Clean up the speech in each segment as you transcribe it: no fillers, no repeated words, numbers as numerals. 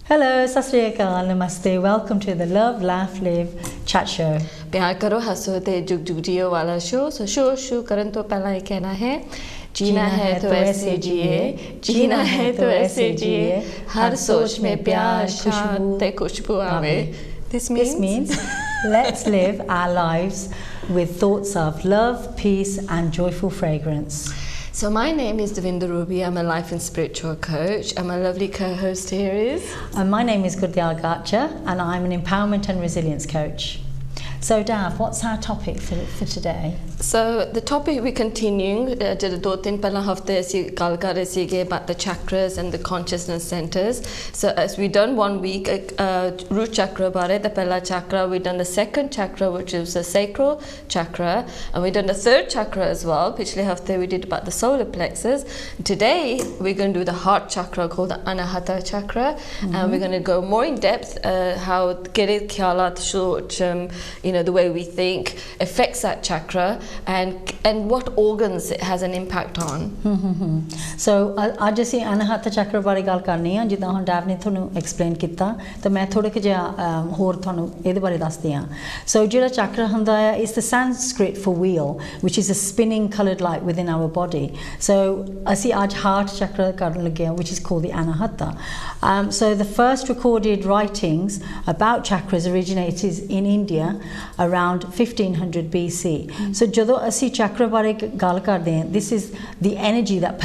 Hello, Sat Sri Akal, Namaste. Welcome to the Love, Laugh, Live chat show. प्यार करो हंसो ते जुग जुग जियो वाला शो शो करन तो पहला ये कहना है जीना है तो ऐसे जिए जीना है तो ऐसे जिए हर सोच में प्यार शांत ते खुशबू आवे. This means let's live our lives with thoughts of love, peace and joyful fragrance. So my name is Devinda Ruby. I'm a life and spiritual coach, and my lovely co-host here is. And my name is Gurdial Gacha, and I'm an empowerment and resilience coach. So Dav, what's our topic for today? So the topic we're continuing, jada do tin pehla hafte assi gal kar rahe sige about the chakras and the consciousness centers. So as we done 1 week root chakra bare the pehla chakra, we done the second chakra which is the sacral chakra, and we done the third chakra as well. Pichle hafte we did about the solar plexus. Today we're going to do the heart chakra called the anahata chakra, and we're going to go more in depth how gere khyalat soch the way we think affects that chakra and what organs it has an impact on. So ਅੱਜ ਅਸੀਂ ਅਨਹਤ ਚੱਕਰ ਬਾਰੇ ਗੱਲ ਕਰਨੀ ਆ ਜਿੱਦਾਂ ਹੁਣ ਡੈਵ ਨੇ ਤੁਹਾਨੂੰ ਐਕਸਪਲੇਨ ਕੀਤਾ ਤਾਂ ਮੈਂ ਥੋੜਾ ਜਿਹਾ ਹੋਰ ਤੁਹਾਨੂੰ ਇਹਦੇ ਬਾਰੇ ਦੱਸਦੀ ਆ. So ਜਿਹੜਾ ਚੱਕਰ ਹੁੰਦਾ ਹੈ is the Sanskrit for wheel, which is a spinning colored light within our body. So ਅਸੀਂ ਅੱਜ heart chakra ਕਰਨ ਲੱਗੇ ਆ, which is called the anahata. So the first recorded writings about chakras originated in India around 1500 BC. So ਜਦੋਂ ਅਸੀਂ chakra ਬਾਰੇ ਗੱਲ ਕਰਦੇ ਹਾਂ, this is the energy that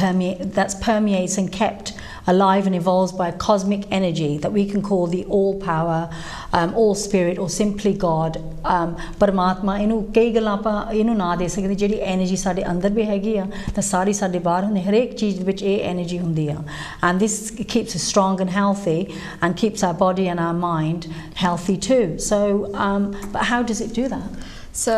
permeates and kept alive and evolves by a cosmic energy that we can call the all power, all spirit or simply God. ਪਰਮਾਤਮਾ ਇਹਨੂੰ ਕਈ ਗੱਲਾਂ ਆਪਾਂ ਇਹਨੂੰ ਨਾ ਦੇ ਸਕਦੇ, ਜਿਹੜੀ ਐਨਰਜੀ ਸਾਡੇ ਅੰਦਰ ਵੀ ਹੈਗੀ ਆ ਤਾਂ ਸਾਰੀ ਸਾਡੇ ਬਾਹਰ ਹੁੰਦੀ, ਹਰੇਕ ਚੀਜ਼ ਵਿੱਚ ਇਹ ਐਨਰਜੀ ਹੁੰਦੀ ਆ. And this keeps us strong and healthy and keeps our body and our mind healthy too. So but how does it do that? So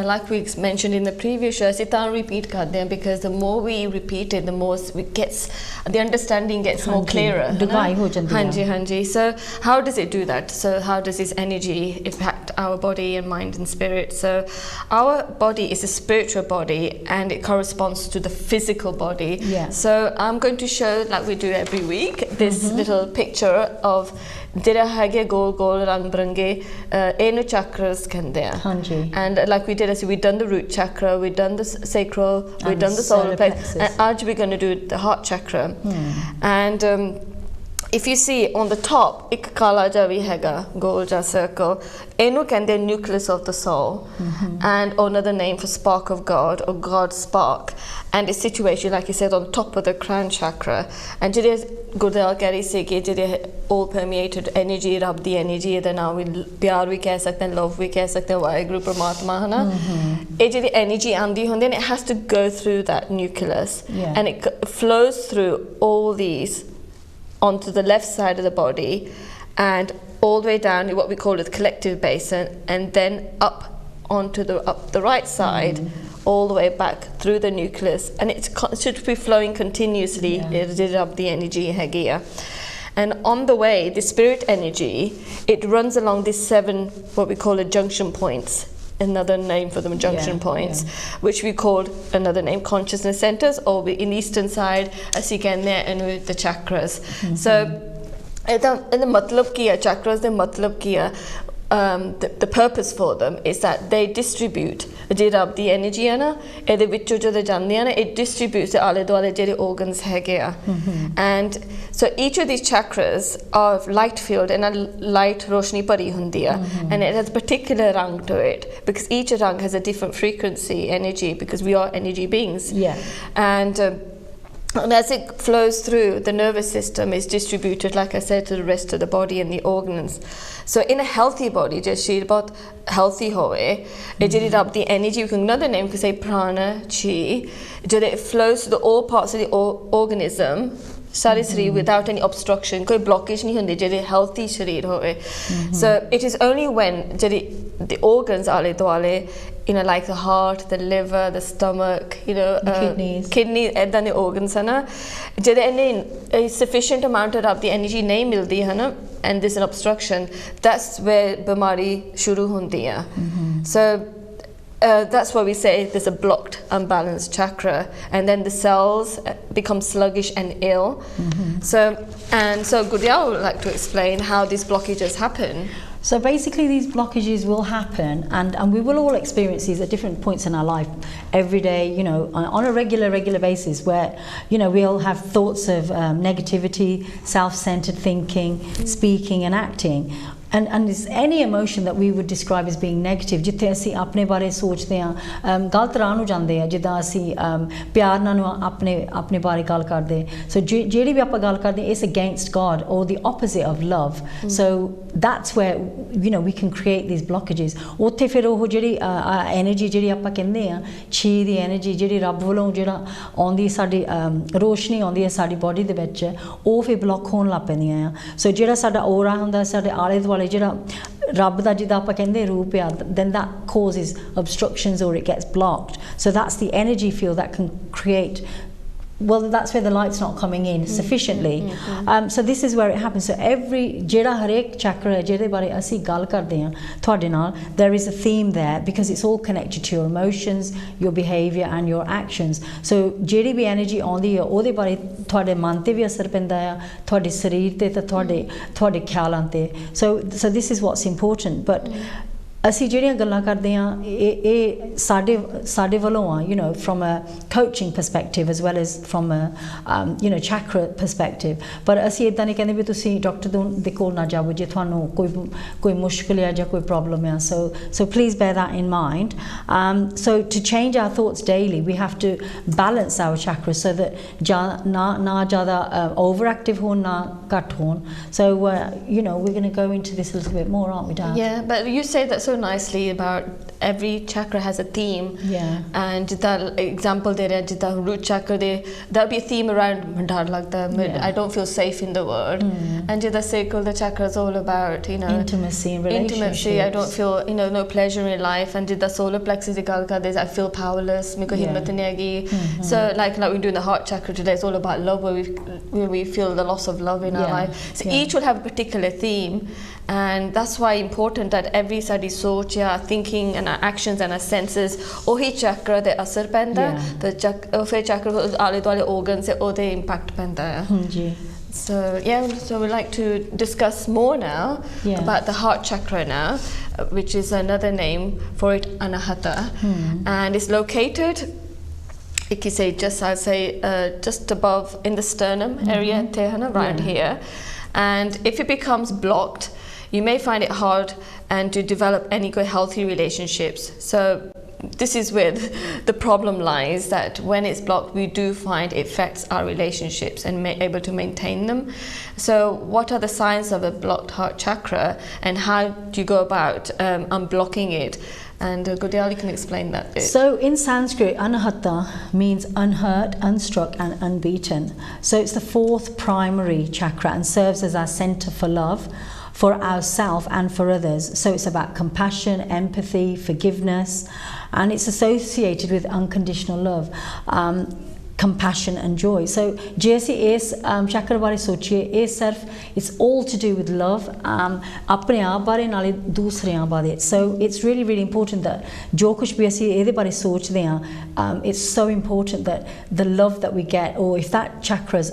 like we mentioned in the previous show, we can't repeat karde because the more we repeat it, the more the understanding gets more clearer. Hanji. So how does it do that? So how does this energy impact our body and mind and spirit? So our body is a spiritual body and it corresponds to the physical body. Yeah. So I'm going to show, like we do every week, this little picture of ਜਿਹੜਾ ਹੈਗੇ ਗੋਲ ਗੋਲ ਰੰਗ ਬਰੰਗੇ ਇਹਨੂੰ chakras ਕਹਿੰਦੇ ਆ. ਹਾਂਜੀ. And like we did, we've done the root chakra, we've done the sacral, we've done the solar plexus, and today we're going to do the heart chakra. And if you see on the top, ek kala ja vi hega, goal ja circle, enu kende nucleus of the soul, and another name for spark of God or God's spark, and it's situated, like you said, on top of the crown chakra. And jide Gurdal kari se ke jide all permeated energy, rab di energy, then now we pyar vi keh sakte hain, love vi keh sakte hain, Vaheguru Paramatma hai na. It jide energy andi hundi, and it has to go through that nucleus, and it flows through all these onto the left side of the body and all the way down to what we call the collective basin, and then up onto the right side, all the way back through the nucleus, and it should be flowing continuously. It up the energy here. And on the way, the spirit energy, it runs along these 7 what we call a junction points. Another name for them, junction points, which we called another name consciousness centers, or in the eastern side as you can there, and with the chakras. So the matlab kiya chakras, the matlab kiya the purpose for them is that they distribute the energy na ede vichu jode jandi na, it distributes the ale duale jere organs hege a. And so each of these chakras are light field and a light roshni pari hundi a, and it has a particular rang to it because each rang has a different frequency energy because we are energy beings. And as it flows through, the nervous system is distributed, like I said, to the rest of the body and the organs. So in a healthy body, just about healthy howe, the energy, you can another name could say prana, chi, it flows to all parts of the organism. Sari Shri without any obstruction, koi blockage nahi hundi, jehde healthy sharir howe. So it is only when the organs ale duale, like the heart, the liver, the stomach, the kidney, edan the organs hai na, jehde a sufficient amount of the energy nahi mildi hai na, and there's an obstruction, that's where bimari shuru hundi hai. So that's why we say there's a blocked, unbalanced chakra, and then the cells become sluggish and ill. So Gudial would like to explain how these blockages happen. So basically these blockages will happen, and we will all experience these at different points in our life every day, you know, on a regular basis, where, you know, we'll have thoughts of negativity, self-centered thinking, speaking and acting. And it's any emotion that we would describe as being negative, जिथे असी अपने बारे सोचते हैं गलत राह नूं जांदे हैं, जिद्दां असी प्यार नाल अपने बारे गल करदे, so जेड़ी भी आपां गल करदे it's against God or the opposite of love. So that's where, you know, we can create these blockages. उत्थे फिर ओह जेड़ी एनर्जी जेड़ी आपां कहंदे हैं छी दी एनर्जी जेड़ी रब वल्लों जेड़ा आउंदी साडी रोशनी आउंदी है साडी बॉडी दे विच, ओह फिर ब्लॉक होण लग पैंदियां आ. सो जेड़ा साडा ओरा हुंदा साडे आले दुआले जेड़ा रब दा जिद्दां आपां कहंदे रूप आ, then that causes obstructions or it gets blocked. So that's the energy field that can create, well, that's where the light's not coming in sufficiently. So this is where it happens. So every jeda harek chakra jede bare asi gal karde hain thode naal, there is a theme there because it's all connected to your emotions, your behavior and your actions. So jedi bhi energy aunदी है ਉਹਦੇ ਬਾਰੇ ਤੁਹਾਡੇ ਮਨ ਤੇ ਵੀ ਅਸਰ ਪੈਂਦਾ ਆ, ਤੁਹਾਡੇ ਸਰੀਰ ਤੇ ਤੇ ਤੁਹਾਡੇ ਖਿਆਲਾਂ ਤੇ. So this is what's important. But ਅਸੀਂ ਜਿਹੜੀਆਂ ਗੱਲਾਂ ਕਰਦੇ ਹਾਂ ਇਹ ਸਾਡੇ ਵੱਲੋਂ ਆ, you know, from a coaching perspective as well as from a you know, chakra perspective. ਪਰ ਅਸੀਂ ਇਦਾਂ ਨਹੀਂ ਕਹਿੰਦੇ ਵੀ ਤੁਸੀਂ ਡਾਕਟਰ ਦੇ ਕੋਲ ਨਾ ਜਾਵੋ ਜੇ ਤੁਹਾਨੂੰ ਕੋਈ ਮੁਸ਼ਕਿਲ ਹੈ ਜਾਂ ਕੋਈ ਪ੍ਰੋਬਲਮ ਹੈ. So please bear that in mind. So to change our thoughts daily we have to balance our chakras so that ਨਾ ਜ਼ਿਆਦਾ overactive ਹੋਣ ਨਾ ਘੱਟ ਹੋਣ. So you know, we're going to go into this a little bit more, aren't we, Dad? Yeah, but you say that so nicely about every chakra has a theme. Yeah. And that example there, jita root chakra there, there'll be a theme around dar lagta, I don't feel safe in the world. And jita sacral, the chakra is all about, you know, intimacy and relationships. I don't feel, you know, no pleasure in life. And jita solar plexus is I feel powerless, meko himmat nahi hegi. So like we're doing the heart chakra today, it's all about love, where we feel the loss of love in our life. So each will have a particular theme, and that's why important that every study सोच या thinking and our actions and our senses ओही chakra दे असर पैंदा तो फिर chakra आले दुआले organ से ओदे impact पैंदा है. So so we'd like to discuss more now about the heart chakra now, which is another name for it, anahata, and it's located, like you say, just above in the sternum area, tehana, right here. And if it becomes blocked, you may find it hard and to develop any good healthy relationships. So this is where the problem lies, that when it's blocked we do find it affects our relationships and able to maintain them. So what are the signs of a blocked heart chakra and how do you go about unblocking it? And Gudial, you can explain that bit. So in Sanskrit, anahata means unhurt, unstruck and unbeaten. So it's the fourth primary chakra and serves as our center for love, for ourselves and for others. So it's about compassion, empathy, forgiveness, and it's associated with unconditional love, compassion and joy. So ਜੇ ਅਸੀਂ ਇਸ ਚakra ਬਾਰੇ ਸੋਚੀਏ, ਇਹ ਸਿਰਫ it's all to do with love, ਆਪਣੇ ਆਪ ਬਾਰੇ ਨਾਲੇ ਦੂਸਰਿਆਂ ਬਾਰੇ. So it's really important that ਜੋ ਕੁਝ ਵੀ ਅਸੀਂ ਇਹਦੇ ਬਾਰੇ ਸੋਚਦੇ ਹਾਂ, it's so important that the love that we get, or if that chakra's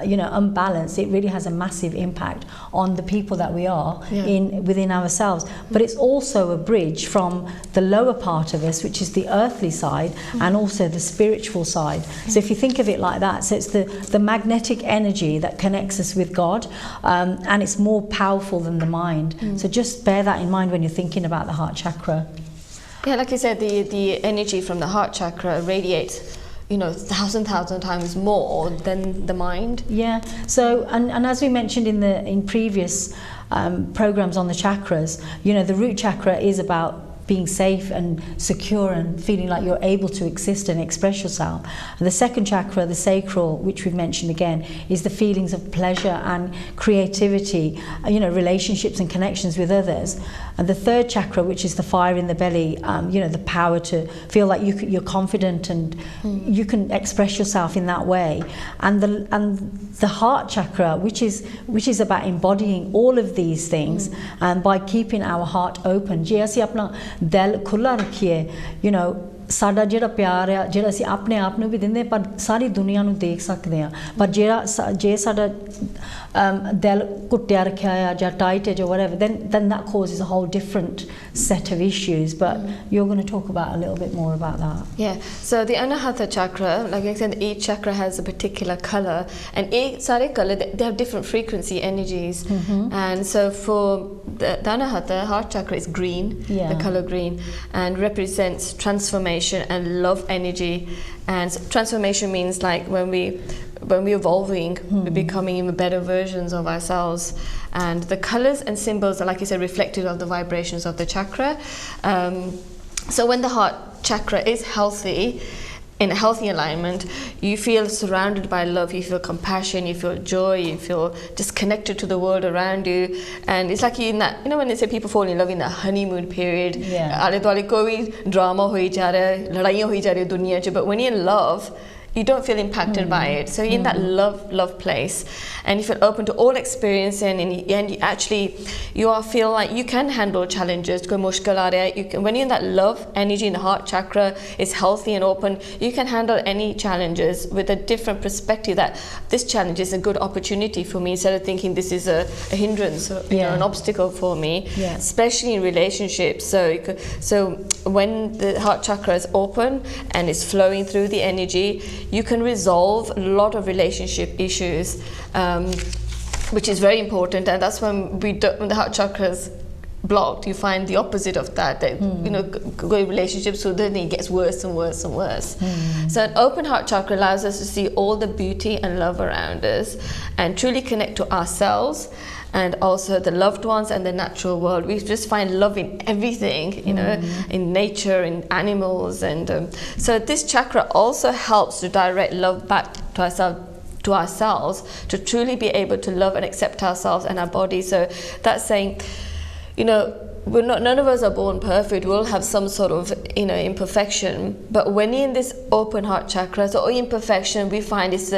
you know, unbalanced, it really has a massive impact on the people that we are within ourselves. But it's also a bridge from the lower part of us, which is the earthly side, and also the spiritual side. So if you think of it like that, so it's the magnetic energy that connects us with God, and it's more powerful than the mind. So just bear that in mind when you're thinking about the heart chakra. Yeah, like you said, the energy from the heart chakra radiates, you know, thousand times more than the mind. Yeah. So and as we mentioned in previous programs on the chakras, you know, the root chakra is about being safe and secure and feeling like you're able to exist and express yourself. And the second chakra, the sacral, which we've mentioned again, is the feelings of pleasure and creativity, you know, relationships and connections with others. And the third chakra, which is the fire in the belly, you know, the power to feel like you're confident and you can express yourself in that way. And the heart chakra, which is about embodying all of these things, and by keeping our heart open. जे ਅਸੀਂ अपना दिल खुला रखिए you know साडा जिहड़ा प्यार है जिहड़ा असीं अपने आप नूं भी दिंदे पर सारी दुनिया नूं देख सकदे हां पर जिहड़ा जे साडा दिल घुट्टिया रखिया है या टाइट है जो whatever then that causes a whole different set of issues but you're going to talk about a little bit more about that. Yeah, so the Anahata chakra, like I said, each chakra has a particular color and each sare color they have different frequency energies and so for the Anahata heart chakra is green, the color green, and represents transformation and love energy. And transformation means like when we're evolving, we're becoming even better versions of ourselves. And the colors and symbols are, like you said, reflective of the vibrations of the chakra. So when the heart chakra is healthy, in a healthy alignment, you feel surrounded by love, you feel compassion, you feel joy, you feel just connected to the world around you. And it's like you in that, you know when they say people fall in love in that honeymoon period, आले दुआले कोई drama होई जा रहा है, लड़ाइयाँ होई जा रही है दुनिया च, but when you're in love, you don't feel impacted by it. So you're in that love place and you feel open to all experience and you actually feel like you can handle challenges. When you're in that love energy in the heart chakra is healthy and open, you can handle any challenges with a different perspective that this challenge is a good opportunity for me instead of thinking this is a hindrance or you know, an obstacle for me, especially in relationships. So when the heart chakra is open and it's flowing through the energy, you can resolve a lot of relationship issues, which is very important. And that's when when the heart chakra is blocked, you find the opposite of that. You know, relationships, so then it gets worse and worse and worse. So an open heart chakra allows us to see all the beauty and love around us and truly connect to ourselves and also the loved ones and the natural world. We just find love in everything, you know, in nature, in animals, and so this chakra also helps to direct love back to ourselves to truly be able to love and accept ourselves and our body. So that's saying, you know, none of us are born perfect. We'll have some sort of, you know, imperfection. But when you're in this open heart chakra, so all imperfection we find is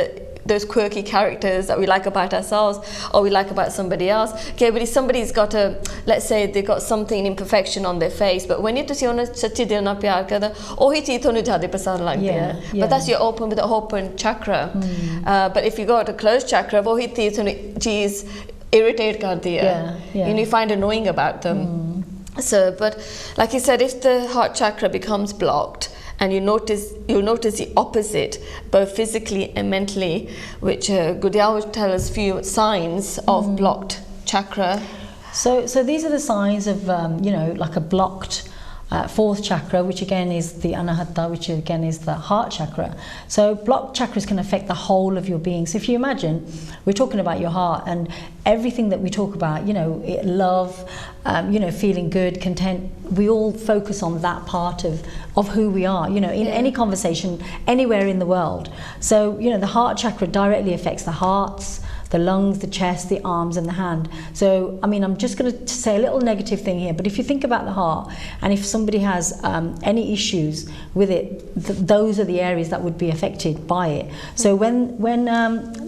those quirky characters that we like about ourselves or we like about somebody else. Okay, but if somebody's got let's say they've got something imperfection on their face, but when you to see on sachi dil na pyar karda, ohi cheez thonu jyada pasand lag gaya. But that's your open with the open chakra. But if you got a closed chakra, ohi cheez irritate kar diya. And you find annoying about them. So, but like you said, if the heart chakra becomes blocked, and you'll notice the opposite, both physically and mentally, which Gudyal will tell us few signs of blocked chakra. So these are the signs of, you know, like a blocked fourth chakra, which again is the Anahata, which again is the heart chakra. So blocked chakras can affect the whole of your being. So if you imagine, we're talking about your heart and everything that we talk about, you know, love, you know, feeling good, content, we all focus on that part of who we are, you know, in any conversation, anywhere in the world. So, you know, the heart chakra directly affects the hearts, the lungs, the chest, the arms and the hand. So, I mean, I'm just going to say a little negative thing here, but if you think about the heart and if somebody has any issues with it, those are the areas that would be affected by it. So when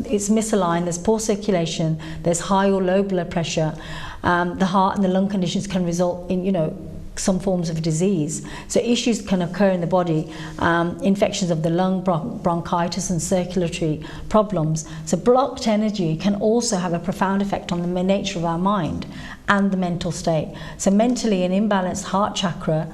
it's misaligned, there's poor circulation, there's high or low blood pressure, the heart and the lung conditions can result in, you know, some forms of disease. So issues can occur in the body, infections of the lung, bronchitis and circulatory problems. So blocked energy can also have a profound effect on the nature of our mind and the mental state. So mentally, an imbalanced heart chakra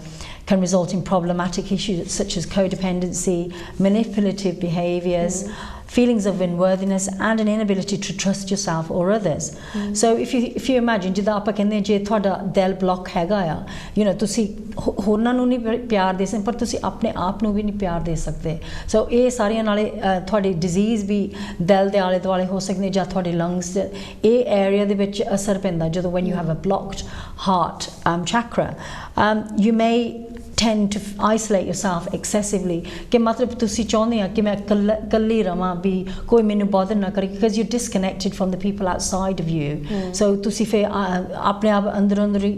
can result in problematic issues such as codependency, manipulative behaviors, feelings of unworthiness and an inability to trust yourself or others. So if you imagine जिदा आप कहने जे थोड़ा दिल block हैगा या, you know, तुसी होरना नू नहीं प्यार दे सकते, पर तुसी अपने आप नू भी नहीं प्यार दे सकते. So ये सारियां नाले थोड़ी disease भी दिल दे आले दुआले हो सकते या थोड़ी lungs ये area दे विच असर पैंदा ਜਦੋਂ when you have a blocked heart chakra. You may tend to isolate yourself excessively कि मतलब तुसी चाहते हैं कि मैं कल्ली रवां भी कोई मैनू bother ना करे, because you're disconnected from the people outside of you. So तुसी फिर अपने आप अंदर ही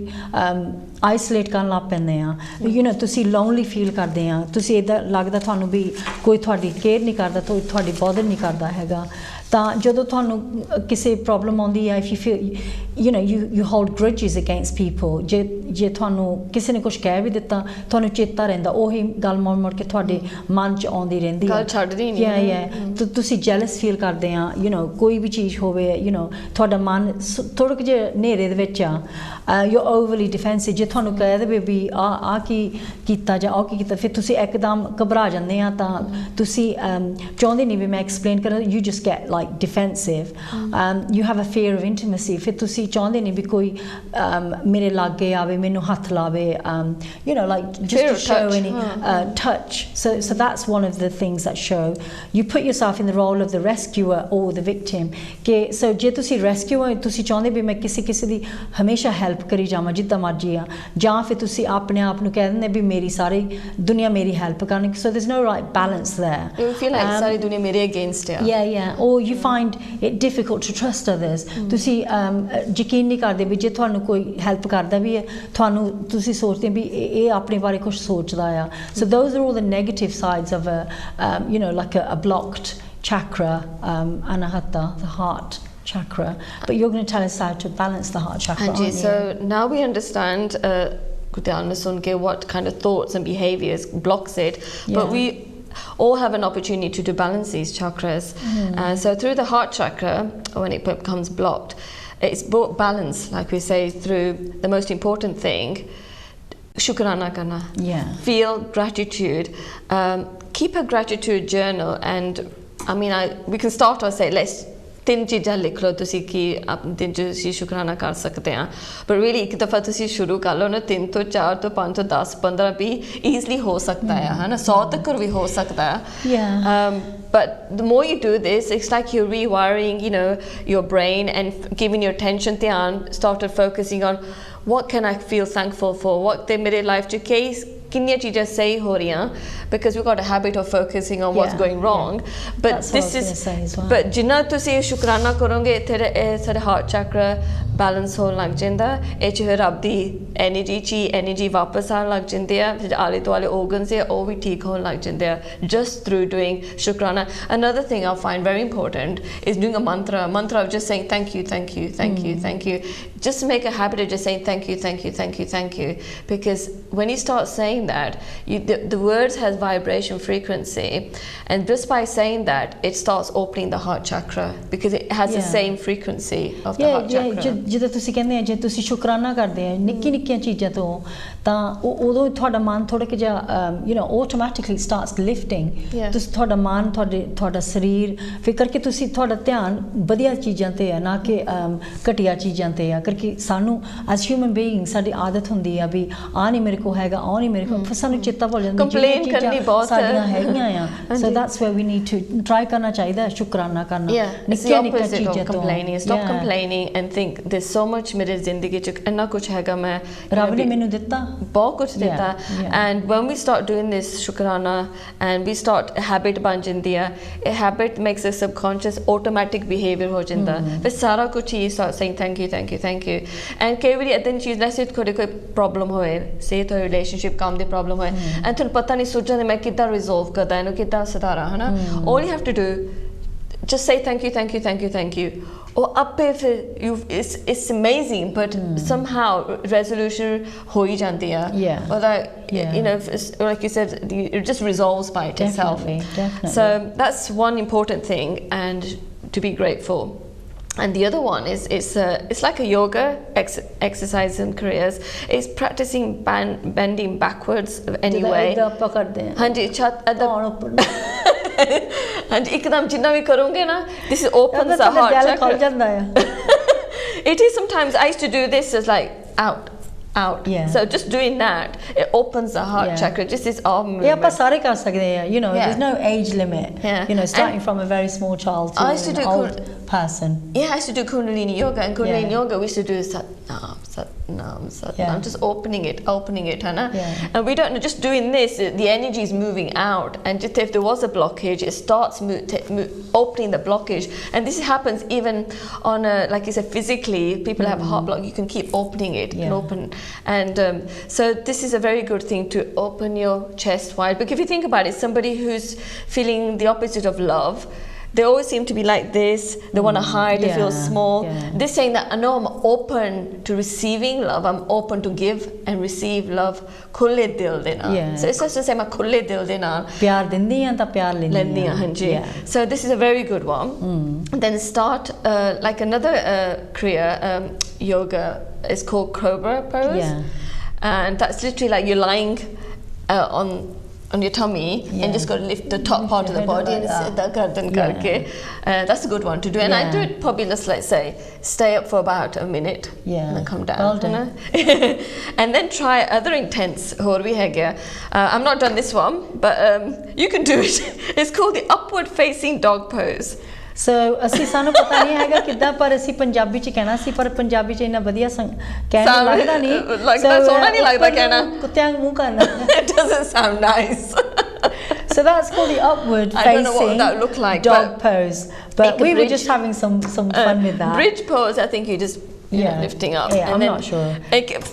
isolate करन लग पैंदे हैं, you know, तुसी lonely feel करदे हैं, तुसी इधर लगदा थानू भी कोई थोड़ी care नहीं करदा, थोड़ी bother नहीं करदा हैगा. ਤਾਂ ਜਦੋਂ ਤੁਹਾਨੂੰ ਕਿਸੇ ਪ੍ਰੋਬਲਮ ਆਉਂਦੀ ਹੈ, if you feel you hold grudges against people, ਜੇ ਤੁਹਾਨੂੰ ਕਿਸੇ ਨੇ ਕੁਝ ਕਹਿ ਵੀ ਦਿੱਤਾ, ਤੁਹਾਨੂੰ ਚੇਤਾ ਰਹਿੰਦਾ ਉਹੀ ਗੱਲ ਮੁੜ ਕੇ ਤੁਹਾਡੇ ਮਨ 'ਚ ਆਉਂਦੀ ਰਹਿੰਦੀ ਹੈ, ਗੱਲ ਛੱਡਦੀ ਨਹੀਂ। ਤੁਸੀਂ ਜੈਲਸ ਫੀਲ ਕਰਦੇ ਆ, ਕੋਈ ਵੀ ਚੀਜ਼ ਹੋਵੇ, ਤੁਹਾਡਾ ਮਨ ਥੋੜ੍ਹਾ ਜਿਹਾ ਹਨੇਰੇ ਦੇ ਵਿੱਚ ਆ, you're overly defensive, ਜੇ ਤੁਹਾਨੂੰ ਕਹਿ ਦੇਵੇ ਵੀ ਆ ਕੀ ਕੀਤਾ ਜਾਂ ਉਹ ਕੀ ਕੀਤਾ, ਫਿਰ ਤੁਸੀਂ ਇੱਕਦਮ ਘਬਰਾ ਜਾਂਦੇ ਆ, ਤਾਂ ਤੁਸੀਂ ਚਾਹੁੰਦੇ ਨਹੀਂ ਵੀ ਮੈਂ ਐਕਸਪਲੇਨ ਕਰਾਂ, you just get like defensive, you have a fear of intimacy, ਫਿਰ ਤੁਸੀਂ ਚਾਹੁੰਦੇ ਨਹੀਂ ਵੀ ਕੋਈ ਮੇਰੇ ਲਾਗੇ ਆਵੇ, ਮੈਨੂੰ ਹੱਥ ਲਾਵੇ, like just to show any touch. So that's one of the things that show you put yourself in the role of the rescuer or the victim. So ਜੇ ਤੁਸੀਂ rescuer, ਤੁਸੀਂ ਚਾਹੁੰਦੇ ਵੀ ਮੈਂ ਕਿਸੇ ਦੀ ਹਮੇਸ਼ਾ ਹੈਲਪ ਕਰੀ ਜਾਵਾਂ ਜਿੱਦਾਂ ਮਰਜੀ ਆ, ਜਾਂ ਫਿਰ ਤੁਸੀਂ ਆਪਣੇ ਆਪ ਨੂੰ ਕਹਿ ਦਿੰਦੇ ਵੀ ਮੇਰੀ ਸਾਰੀ ਦੁਨੀਆ ਮੇਰੀ ਹੈਲਪ ਕਰਨੀ, so there's no right balance there. You feel like ਸਾਰੀ ਦੁਨੀਆ ਮੇਰੇ against ਹੈ। Yeah, or you find it difficult to trust others. ਤੁਸੀਂ ਯਕੀਨ ਨਹੀਂ ਕਰਦੇ ਵੀ ਜੇ ਤੁਹਾਨੂੰ ਕੋਈ ਹੈਲਪ ਕਰਦਾ ਵੀ ਹੈ, ਤੁਸੀਂ ਸੋਚਦੇ ਵੀ ਇਹ ਆਪਣੇ ਬਾਰੇ ਕੁਝ ਸੋਚਦਾ ਆ। So those are all the negative sides of like a blocked chakra, anahata, the heart chakra. But you're going to tell us how to balance the heart chakra, aren't you? So now we understand what kind of thoughts and behaviors blocks it, but we all have an opportunity to balance these chakras. So through the heart chakra, when it becomes blocked, it's brought balance, like we say, through the most important thing, shukrana karna. Feel gratitude, keep a gratitude journal, and we can start or say, let's 3 ਚੀਜ਼ਾਂ ਲਿਖ ਲਓ ਤੁਸੀਂ ਕਿ ਦਿਨ 'ਚ ਅਸੀਂ ਸ਼ੁਕਰਾਨਾ ਕਰ ਸਕਦੇ ਹਾਂ, ਪਰ ਰੀਅਲੀ ਇੱਕ ਦਫਾ ਤੁਸੀਂ ਸ਼ੁਰੂ ਕਰ ਲਓ ਨਾ, 3 ਤੋਂ 4 ਤੋਂ 5 ਤੋਂ 10 15 ਵੀ ਈਜ਼ਲੀ ਹੋ ਸਕਦਾ ਹੈ, ਹੈ ਨਾ, 100 ਤੱਕ ਵੀ ਹੋ ਸਕਦਾ ਹੈ। But the more you do this, it's like you're rewiring, your brain and giving your attention dhyan, started focusing on what can I feel thankful for, what the mere life to case ਕਿੰਨੀਆਂ ਚੀਜ਼ਾਂ ਸਹੀ ਹੋ ਰਹੀਆਂ, because we've got a habit of focusing on what's going wrong. But that's this is but ਜਿੰਨਾ ਤੁਸੀਂ ਸ਼ੁਕਰਾਨਾ ਕਰੋਗੇ, ਇੱਥੇ ਸਾਡੇ heart chakra balance ਹੋਣ ਲੱਗ ਜਾਂਦਾ, ਇਹ 'ਚ ਰੱਬ ਦੀ ਐਨਰਜੀ ਵਾਪਸ ਆਉਣ ਲੱਗ ਜਾਂਦੀ ਆ, ਜਿਹੜੇ ਆਲੇ ਦੁਆਲੇ organs ਹੈ ਉਹ ਵੀ ਠੀਕ ਹੋਣ ਲੱਗ ਜਾਂਦੇ ਆ, just through doing shukrana. Another thing I find very important is doing a mantra of just saying thank you, thank you, thank you, thank you. Just make a habit of just saying thank you, thank you, thank you, thank you, because when you start saying that, the words has vibration frequency, and just by saying that, it starts opening the heart chakra, because it has the same frequency of the heart chakra. ਜਦੋਂ ਤੁਸੀਂ ਕਹਿੰਦੇ ਆ, ਜੇ ਤੁਸੀਂ ਸ਼ੁਕਰਾਨਾ ਕਰਦੇ ਆ ਨਿੱਕੀਆਂ ਚੀਜ਼ਾਂ ਤੋਂ, ਤਾਂ ਉਦੋਂ ਤੁਹਾਡਾ ਮਨ ਥੋੜਾ ਜਿਹਾ automatically starts lifting. ਤੁਸੀਂ ਤੁਹਾਡਾ ਮਨ, ਤੁਹਾਡਾ ਸਰੀਰ, ਫਿਰ ਕਰਕੇ ਤੁਸੀਂ ਤੁਹਾਡਾ ਧਿਆਨ ਵਧੀਆ ਚੀਜ਼ਾਂ ਤੇ ਆ, ਨਾ ਕਿ ਘਟੀਆ ਚੀਜ਼ਾਂ ਤੇ ਆ, ਕਰਕੇ ਸਾਨੂੰ as human beings ਸਾਡੀ ਆਦਤ ਹੁੰਦੀ ਆ ਵੀ ਆ ਨਹੀਂ ਮੇਰੇ ਕੋਲ ਹੈਗਾ, ਉਹ ਨਹੀਂ ਮੇਰੇ ਕੋਲ, ਫਿਰ ਸਾਨੂੰ ਚੇਤਾ ਭੁੱਲ ਜਾਂਦਾ ਕੰਪਲੇਨ ਕਰਨੀ ਬਹੁਤ ਸਾਡੀਆਂ ਹੈਗੀਆਂ ਆ। So that's where we need to try ਕਰਨਾ ਚਾਹੀਦਾ, ਸ਼ੁਕਰਾਨਾ ਕਰਨਾ ਨਿੱਕੀਆਂ ਚੀਜ਼ਾਂ ਤੋਂ। Stop complaining and think there's so much ਮੇਰੇ ਜ਼ਿੰਦਗੀ 'ਚ ਇੰਨਾ ਕੁਛ ਹੈਗਾ, ਮੈਂ ਰੱਬ ਨੇ ਮੈਨੂੰ ਦਿੱਤਾ ਬਹੁਤ ਕੁਛ ਦਿੱਤਾ। And when we start doing this shukrana and we start a habit ਬਣ ਜਾਂਦੀ ਆ, a habit makes a subconscious automatic behavior ਹੋ ਜਾਂਦਾ, ਫਿਰ ਸਾਰਾ ਕੁਛ ਹੀ start saying thank you, thank you, thank you. And ਕਈ ਵਾਰੀ ਏਦਾਂ ਦੀ ਚੀਜ਼ ਵੈਸੇ ਤੁਹਾਡੇ ਕੋਈ ਪ੍ਰੋਬਲਮ ਹੋਏ, ਸੇ ਤੁਹਾਡੀ ਰਿਲੇਸ਼ਨਸ਼ਿਪ ਕੰਮ ਦੀ ਪ੍ਰੋਬਲਮ ਹੋਏ, and ਤੁਹਾਨੂੰ ਪਤਾ ਨਹੀਂ ਸੋਚਣ ਮੈਂ ਕਿੱਦਾਂ ਰਿਜ਼ੋਲਵ ਕਰਦਾ ਇਹਨੂੰ, ਕਿੱਦਾਂ ਸੁਧਾਰਾਂ, ਹੈ ਨਾ, all you have to do, just say thank you, thank you, thank you, thank you. Or up if it's amazing, but somehow resolution ho hi janti hai, or that like you said, it just resolves by itself. Definitely. So that's one important thing, and to be grateful. And the other one is it's like a yoga exercise in Korea's. It's practicing bending backwards anyway. Hanji and ikdam jinna bhi karonge na, this opens the heart chakra. It is sometimes I used to do this as like out. So just doing that, it opens the heart chakra, just this arm movement. ਆਪਾਂ ਸਾਰੇ ਕਰ ਸਕਦੇ ਆ, there's no age limit, starting from a very small child to an old person. I used to do Kundalini yoga, and Kundalini yoga we used to do Satnam, just opening it, Hana. And we don't know, just doing this, the energy is moving out, and just if there was a blockage, it starts opening the blockage. And this happens even on like you said, physically, people have a heart block, you can keep opening it and open. And so this is a very good thing to open your chest wide. Because if you think about it, somebody who's feeling the opposite of love, they always seem to be like this. They want to hide, they feel small. They're saying that I know I'm open to receiving love, I'm open to give and receive love. Khulle dil de naal. So it's just to say my khulle dil de naal. Pyar dindi ta pyar lendi hanji. So this is a very good one. Then start like another Kriya yoga is called Cobra pose. And that's literally like you're lying on your tummy and just got to lift the top part of the body and sit garden karke. That's a good one to do, and I do it probably just like say stay up for about a minute and then come down. Well done. And then try other intense ਹੋਰ ਵੀ ਹੈਗਾ. I'm not done this one, but you can do it. It's called the upward facing dog pose. So ਅਸੀਂ ਸਾਨੂੰ ਪਤਾ ਨਹੀਂ ਹੈਗਾ ਕਿੱਦਾਂ, ਪਰ ਅਸੀਂ ਪੰਜਾਬੀ ਚ ਕਹਿਣਾ ਸੀ, ਪਰ ਪੰਜਾਬੀ ਚ ਇੰਨਾ ਵਧੀਆ ਕਹਿਣ ਲੱਗਦਾ ਨਹੀਂ, ਲੱਗਦਾ ਸੋਹਣਾ ਨਹੀਂ ਲੱਗਦਾ ਕਹਿਣਾ, ਕੁੱਤਿਆਂ ਨੂੰ ਮੂੰਹ ਕਰਨਾ. It doesn't sound nice. So that's called the upward facing, I don't know what that look like, dog pose, but we were just having some fun with that. Bridge pose, I think you just lifting up. Yeah, I'm not sure.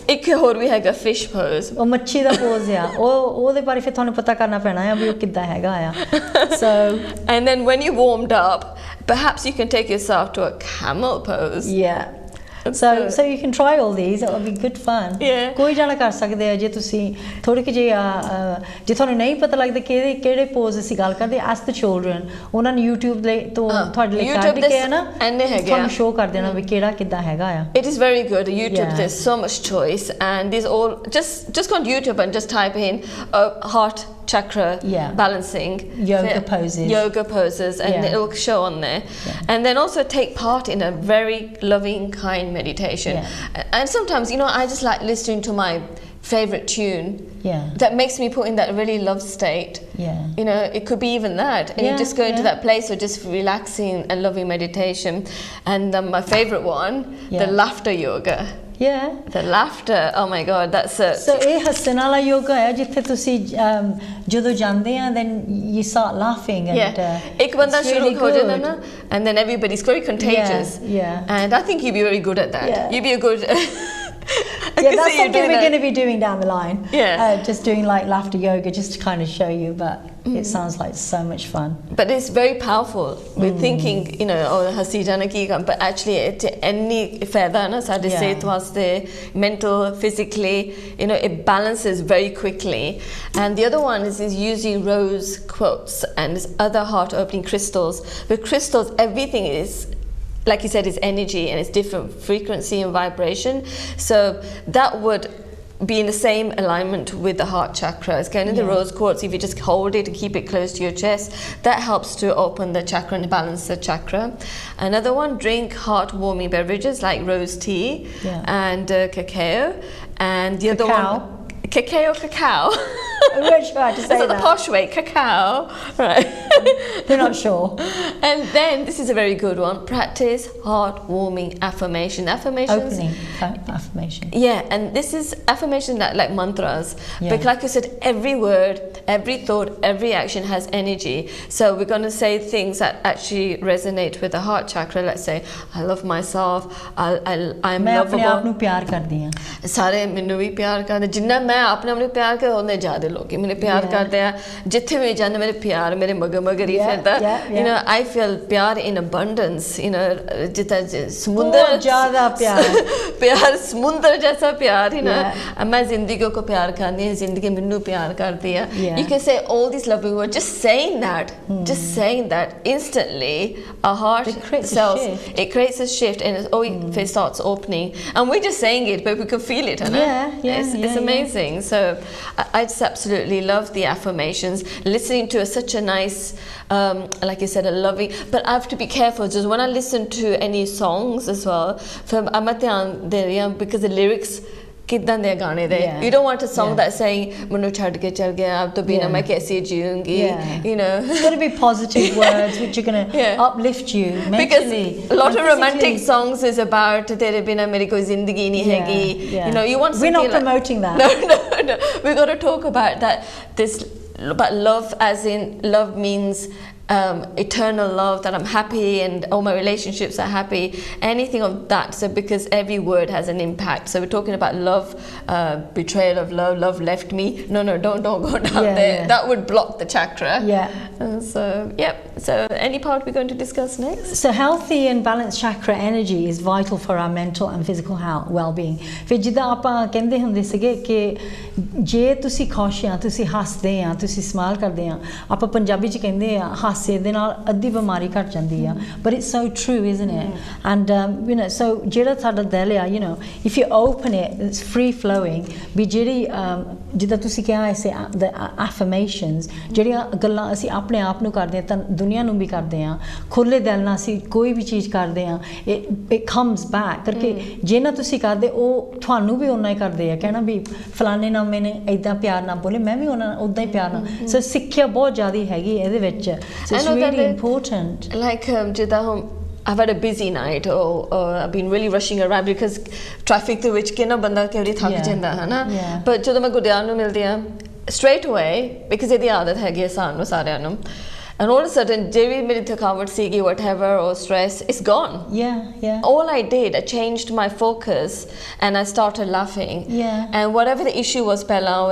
ਇੱਕ ਹੋਰ ਵੀ ਹੈਗਾ fish pose. ਉਹ ਮੱਛੀ ਦਾ pose ਆ, ਉਹਦੇ ਬਾਰੇ ਫਿਰ ਤੁਹਾਨੂੰ ਪਤਾ ਕਰਨਾ ਪੈਣਾ ਆ ਵੀ ਉਹ ਕਿੱਦਾਂ ਹੈਗਾ ਆ. So and then when you warmed up, perhaps you can take yourself to a camel pose. Yeah. So you can try all these. It'll be good fun. ਕੋਈ ਜਾਣਾ ਕਰ ਸਕਦੇ ਆ ਜੇ ਤੁਸੀਂ ਥੋੜੀ ਕਿ ਜੇ ਤੁਹਾਨੂੰ ਨਹੀਂ ਪਤਾ ਲੱਗਦਾ ਕਿਹੜੇ ਪੋਜ਼ ਅਸੀਂ ਗੱਲ ਕਰਦੇ, ask the children. ਉਹਨਾਂ ਨੇ YouTube ਲਈ ਤੋਂ ਤੁਹਾਡੇ ਲਈ ਕੱਢ ਕੇ ਹੈ ਨਾ ਤੁਹਾਨੂੰ ਸ਼ੋ ਕਰ ਦੇਣਾ ਵੀ ਕਿਹੜਾ ਕਿੱਦਾਂ ਹੈਗਾ ਆ. It is very good. YouTube, there's so much choice, and these all just go on YouTube and just type in heart chakra balancing yoga poses, and it will show on there. And then also take part in a very loving, kind meditation. And sometimes, you know, I just like listening to my favorite tune that makes me put in that really love state. You know, it could be even that, and you just go into that place of just relaxing and loving meditation. And my favorite one, the laughter yoga. The laughter, oh my god, that's it. So ਇਹ ਹੱਸਣ ਵਾਲਾ yoga ਹੈ ਜਿੱਥੇ ਤੁਸੀਂ ਜਦੋਂ ਜਾਂਦੇ ਆ then you start laughing and ਇੱਕ ਬੰਦਾ ਸ਼ੁਰੂ ਹੋ ਜਾਂਦਾ ਨਾ, and then everybody's very contagious. And I think you'd be very good at that. You'd be a good that's something we're going to be doing down the line. Just doing like laughter yoga just to kind of show you, but it sounds like so much fun. But it's very powerful. We're thinking, you know, oh hasi jana ki kam, but actually it any fayda na sade sehat waste, mental, physically, you know, it balances very quickly. And the other one is using rose quartz and other heart opening crystals. With crystals, everything is, like you said, is energy, and it's different frequency and vibration. So that would be in the same alignment with the heart chakra. It's going in the rose quartz. If you just hold it and keep it close to your chest, that helps to open the chakra and balance the chakra. Another one, drink heart-warming beverages like rose tea and cacao. And the other one, cacao. I'm not sure how to say that. Is that the posh way? Cacao. Right. They're not sure. And then, this is a very good one. Practice heart-warming affirmations. Opening affirmation. And this is affirmation like mantras. But like I said, every word, every thought, every action has energy. So we're going to say things that actually resonate with the heart chakra. Let's say, I love myself. I'm मैं lovable. अपने आप ਨੂੰ ਪਿਆਰ ਕਰਦੀ ਹਾਂ. ਸਾਰੇ ਮੈਨੂੰ ਵੀ ਪਿਆਰ ਕਰਦੇ, ਜਿੰਨਾ ਮੈਂ ਆਪਣੇ ਆਪ ਨੂੰ ਪਿਆਰ ਕਰਦਾ ਉਹਨੇ ਜ਼ਿਆਦਾ ਲੋਕੀ ਮੈਨੂੰ ਪਿਆਰ ਕਰਦੇ ਆ. ਜਿੱਥੇ ਵੀ ਜਾਂਦੇ ਮੇਰੇ ਪਿਆਰ ਮੇਰੇ ਮਗਰ ਹੀ ਫਿਰਦਾ. You know, I feel ਪਿਆਰ in abundance. You know, ਜਿੱਦਾਂ ਸਮੁੰਦਰ ਜ਼ਿਆਦਾ ਪਿਆਰ ਸਮੁੰਦਰ ਜੈਸਾ ਪਿਆਰ, you know. ਮੈਂ ਜ਼ਿੰਦਗੀ को प्यार करती हूँ, जिंदगी ਮੈਨੂੰ ਪਿਆਰ ਕਰਦੀ ਹੈ. You can say all these loving words. Just saying that instantly our heart cells, it creates a shift, and it starts opening, and we're just saying it but we can feel it. It's amazing. So I just absolutely love the affirmations, listening to such a nice like you said, a loving, but I have to be careful just when I listen to any songs as well, because the lyrics ਕਿੱਦਾਂ ਦੇ ਗਾਣੇ ਦੇ, you don't want a song that's saying ਮੈਨੂੰ ਛੱਡ ਕੇ ਚਲ ਗਿਆ ਅਬ ਤੋਂ ਬਿਨਾ ਮੈਂ कैसे जीऊंगी, you know. It's got to be positive words which are going to uplift you mentally. Because a lot of romantic songs is about तेरे बिना मेरी कोई जिंदगी नहीं हैगी, you know. You want, we're not promoting that. No, we've got to talk about that, this about love, as in love means eternal love, that I'm happy and all my relationships are happy, anything of that. So because every word has an impact, so we're talking about love, betrayal of love left me, no, don't go down there. That would block the chakra. So So any part we're going to discuss next? So healthy and balanced chakra energy is vital for our mental and physical health, well-being. ਫਿਰ ਜਿੱਦਾਂ ਆਪਾਂ ਕਹਿੰਦੇ ਹੁੰਦੇ ਸੀਗੇ ਕਿ ਜੇ ਤੁਸੀਂ ਖੁਸ਼ ਆ, ਤੁਸੀਂ ਹੱਸਦੇ ਆ, ਤੁਸੀਂ ਸਮਾਈਲ ਕਰਦੇ ਆ, ਆਪਾਂ ਪੰਜਾਬੀ ਚ ਕਹਿੰਦੇ ਆ ਹਾਸੇ ਦੇ ਨਾਲ ਅੱਧੀ ਬਿਮਾਰੀ ਘਟ ਜਾਂਦੀ ਆ. But it's so true, isn't it? And you know, so ਜਿਹੜਾ ਸਾਡਾ ਦਿਲ ਆ, you know, if you open it, it's free flowing. ਵੀ ਜਿਹੜੀ ਜਿੱਦਾਂ ਤੁਸੀਂ ਕਿਹਾ ਐਸੇ the affirmations, ਜਿਹੜੀਆਂ ਗੱਲਾਂ ਅਸੀਂ ਆਪਣੇ ਆਪ ਨੂੰ ਕਰਦੇ ਆ ਤਾਂ ਦੁਨੀਆ ਨੂੰ ਵੀ ਕਰਦੇ ਆ, ਖੁੱਲੇ ਦਿਲ ਨਾਲ ਅਸੀਂ ਕੋਈ ਵੀ ਚੀਜ਼ ਕਰਦੇ ਆ, it comes back ਕਰਕੇ ਜੇ ਨਾ ਤੁਸੀਂ ਕਰਦੇ ਉਹ ਤੁਹਾਨੂੰ ਵੀ ਉਹਨਾਂ ਹੀ ਕਰਦੇ ਆ, ਕਹਿਣਾ ਵੀ ਫਲਾਣੇ ਨਾਲ ਮੈਨੇ ਇਦਾਂ ਪਿਆਰ ਨਾਲ ਬੋਲੇ, ਮੈਂ ਵੀ ਉਹਨਾਂ ਉਦਾਂ ਹੀ ਪਿਆਰ ਨਾਲ. ਸੋ ਸਿੱਖਿਆ ਬਹੁਤ ਜ਼ਿਆਦਾ ਹੈਗੀ ਇਹਦੇ ਵਿੱਚ. So it's really important. Like ਜਿੱਦਾਂ I've had a busy night, or I've been really rushing around because traffic ਦੇ ਵਿੱਚ ਕਿੰਨਾ ਬੰਦਾ ਕਿਹੜੀ ਥੱਕ ਜਾਂਦਾ ਹੈ ਨਾ. But ਜਦੋਂ ਮੈਂ ਗੁਰਦਿਆਲ ਨੂੰ ਮਿਲਦੀ ਆ straight away, because ਇਹਦੀ ਆਦਤ ਹੈਗੀ ਹੈ ਸਾਨੂੰ ਸਾਰਿਆਂ ਨੂੰ, and all of a sudden ਜਿਹੜੀ ਮੇਰੀ ਥਕਾਵਟ ਸੀਗੀ whatever or stress, it's gone. All I did, I changed my focus and I started laughing. And whatever the issue was ਪਹਿਲਾਂ or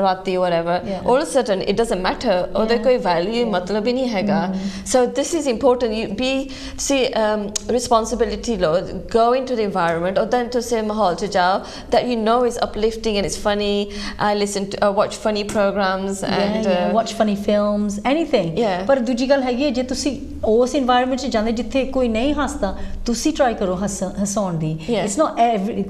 ਰਾਤੀ whatever, all of a sudden it doesn't matter, ਉਹਦਾ ਕੋਈ value ਮਤਲਬ ਹੀ ਨਹੀਂ ਹੈਗਾ. So this is important. You see responsibility ਲਓ, go into the environment or then ਤੁਸੀਂ ਮਾਹੌਲ ਚ ਜਾਓ that you know is uplifting and it's funny. I watch funny programs and watch funny films, anything. ਪਰ ਦੂਜੀ ਗੱਲ ਹੈਗੀ ਹੈ ਜੇ ਤੁਸੀਂ ਉਸ এনवायरमेंट 'ਚ ਜਾਂਦੇ ਜਿੱਥੇ ਕੋਈ ਨਹੀਂ ਹੱਸਦਾ, ਤੁਸੀਂ ਟਰਾਈ ਕਰੋ ਹਸਾਉਣ ਦੀ. ਇਟਸ ਨੋਟ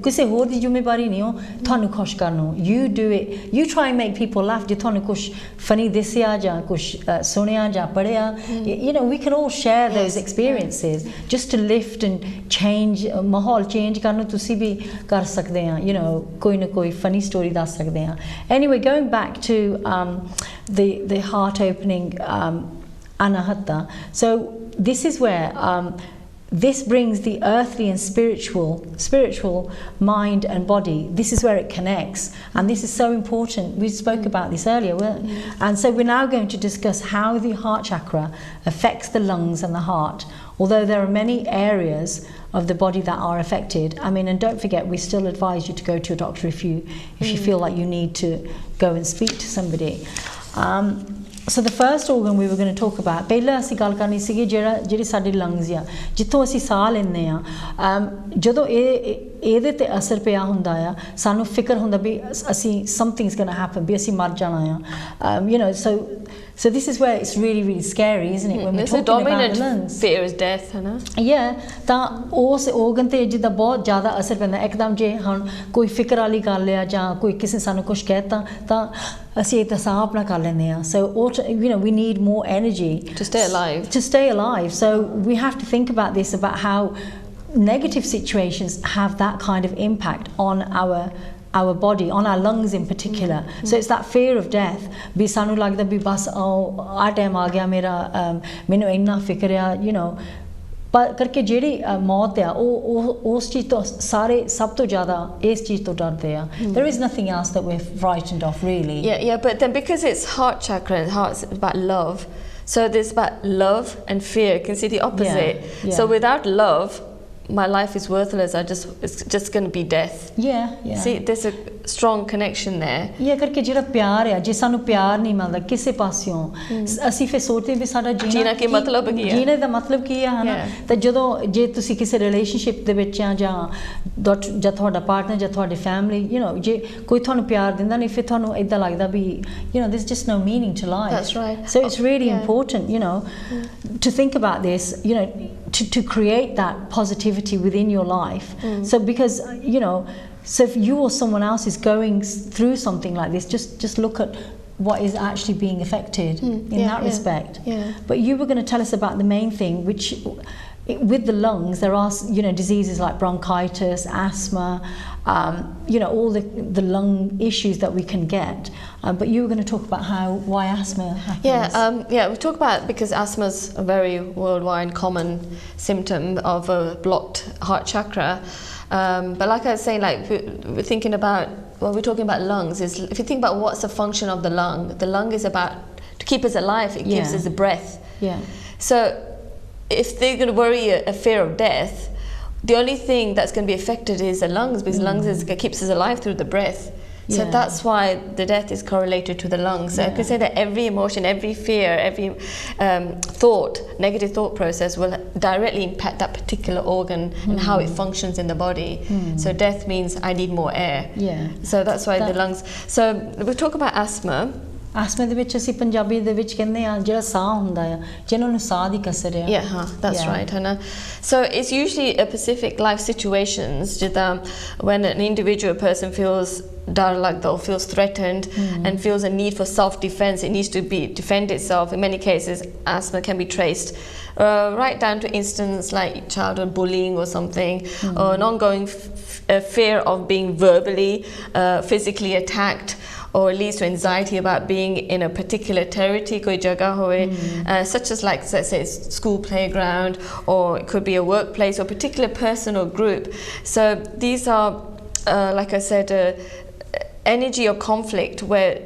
ਕਿਸੇ ਹੋਰ ਦੀ ਜ਼ਿੰਮੇਵਾਰੀ ਨਹੀਂ ਹੋ ਤੁਹਾਨੂੰ ਖੁਸ਼ ਕਰਨ ਨੂੰ. You do it, you try make people laugh. ਜੇ ਤੁਹਾਨੂੰ ਕੁਛ ਫਨੀ ਦਿਸਿਆ ਜਾਂ ਕੁਛ ਸੁਣਿਆ ਜਾਂ ਪੜ੍ਹਿਆ, you know we can all share those experiences just to lift and change. ਮਾਹੌਲ ਚੇਂਜ ਕਰਨ ਨੂੰ ਤੁਸੀਂ ਵੀ ਕਰ ਸਕਦੇ ਆ, ਯੂ ਨੋ ਕੋਈ ਨਾ ਕੋਈ ਫਨੀ ਸਟੋਰੀ ਦੱਸ ਸਕਦੇ ਆ. Anyway going back to the heart opening anahata. So this is where this brings the earthly and spiritual mind and body. This is where it connects, and this is so important. We spoke about this earlier, and so we're now going to discuss how the heart chakra affects the lungs and the heart. Although there are many areas of the body that are affected, I mean, and don't forget, we still advise you to go to a doctor if you feel like you need to go and speak to somebody. So the first organ we were going to talk about, ਪਹਿਲਾਂ ਅਸੀਂ ਗੱਲ ਕਰਨੀ ਸੀਗੀ ਜਿਹੜੀ ਸਾਡੀ lungs ਆ, ਜਿੱਥੋਂ ਅਸੀਂ ਸਾਹ ਲੈਂਦੇ ਆ. ਜਦੋਂ ਇਹਦੇ ਤੇ ਅਸਰ ਪਿਆ ਹੁੰਦਾ ਆ, ਸਾਨੂੰ ਫਿਕਰ ਹੁੰਦਾ ਵੀ ਅਸੀਂ something's going to happen, ਵੀ ਅਸੀਂ ਮਰ ਜਾਣਾ ਆ. You know, so this is where it's really scary, isn't it, when we're talking about the lungs. Fear is death, है ना. ਤਾਂ ਉਸ organ ਤੇ ਜਿੱਦਾਂ ਬਹੁਤ ਜ਼ਿਆਦਾ ਅਸਰ ਪੈਂਦਾ. ਇੱਕਦਮ ਜੇ ਹੁਣ ਕੋਈ ਫਿਕਰ ਵਾਲੀ ਗੱਲ ਆ ਜਾਂ ਕੋਈ ਕਿਸੇ ਸਾਨੂੰ ਕੁਝ ਕਹਿਤਾ ਤਾਂ ਅਸੀਂ ਇਹ ਤਾਂ ਸਾਹ ਆਪਣਾ ਕਰ ਲੈਂਦੇ ਆ. So you know, we need more energy to stay alive. So we have to think about this, about how negative situations have that kind of impact on our body, on our lungs in particular. So it's that fear of death. ਵੀ ਸਾਨੂੰ ਲੱਗਦਾ ਵੀ ਬਸ ਆ time ਆ ਗਿਆ ਮੇਰਾ, ਮੈਨੂੰ ਇੰਨਾ ਫਿਕਰ ਆ, you know. ਪਰ ਕਰਕੇ ਜਿਹੜੀ ਮੌਤ ਆ ਉਹ ਉਸ ਚੀਜ਼ ਤੋਂ ਸਾਰੇ ਸਭ ਤੋਂ ਜ਼ਿਆਦਾ ਇਸ ਚੀਜ਼ ਤੋਂ ਡਰਦੇ ਆ. There is nothing else that we're frightened of, really. But then because it's heart chakra and heart's about love, so there's about love and fear. You can see the opposite. So without love, my life is worthless. It's just going to be death. See, there's a strong connection there. ਕਰਕੇ ਜਿਹੜਾ ਪਿਆਰ ਆ, ਜੇ ਸਾਨੂੰ ਪਿਆਰ ਨਹੀਂ ਮਿਲਦਾ ਕਿਸੇ ਪਾਸਿਓਂ, ਅਸੀਂ ਫਿਰ ਸੋਚਦੇ ਵੀ ਸਾਡਾ ਜੀਣਾ ਕੀ ਮਤਲਬ ਕੀ ਹੈ, ਜੀਣੇ ਦਾ ਮਤਲਬ ਕੀ ਆ, ਹਨਾ. ਤਾਂ ਜਦੋਂ ਜੇ ਤੁਸੀਂ ਕਿਸੇ ਰਿਲੇਸ਼ਨਸ਼ਿਪ ਦੇ ਵਿੱਚ ਆ ਜਾਂ ਤੁਹਾਡਾ ਪਾਰਟਨਰ ਜਾਂ ਤੁਹਾਡੀ ਫੈਮਿਲੀ, ਯੂ ਨੋ, ਜੇ ਕੋਈ ਤੁਹਾਨੂੰ ਪਿਆਰ ਦਿੰਦਾ ਨਹੀਂ, ਫਿਰ ਤੁਹਾਨੂੰ ਇੱਦਾਂ ਲੱਗਦਾ ਵੀ, you know, there's just no meaning to life. That's right. So it's really important, you know, to think about this, you know, to create that positivity within your life. So because, you know, so if you or someone else is going through something like this, just look at what is actually being affected in that respect. But you were going to tell us about the main thing, which with the lungs there are, you know, diseases like bronchitis, asthma, you know, all the lung issues that we can get. But you were going to talk about why asthma happens. We talk about, because asthma is a very worldwide common symptom of a blocked heart chakra. But like I was saying, like we're thinking about, when we're talking about lungs, is if you think about what's the function of the lung is about to keep us alive. It gives us a breath. So if they're going to worry a fear of death, the only thing that's going to be affected is the lungs, because lungs keeps us alive through the breath. So that's why the death is correlated to the lungs. So I could say that every emotion, every fear, every thought, negative thought process will directly impact that particular organ and how it functions in the body. So death means I need more air. So that's why the lungs. So we'll talk about asthma. Asthma ਦੇ ਵਿੱਚ ਅਸੀਂ ਪੰਜਾਬੀ ਦੇ ਵਿੱਚ ਕਹਿੰਦੇ ਆ ਜਿਹੜਾ ਸਾਹ ਹੁੰਦਾ ਆ ਜਿਹਨਾਂ ਨੂੰ ਸਾਹ ਦੀ ਕਸਰ ਆ that's right Hannah. So it's usually a specific life situations when an individual person feels dar lagda or feels threatened and feels a need for self-defense. It needs to defend itself. In many cases asthma can be traced right down to instances like childhood bullying or something, or an ongoing fear of being verbally physically attacked, or leads to anxiety about being in a particular territory, koi jagah hoye, such as like let's say school playground, or it could be a workplace or a particular person or group. So these are like I said energy or conflict where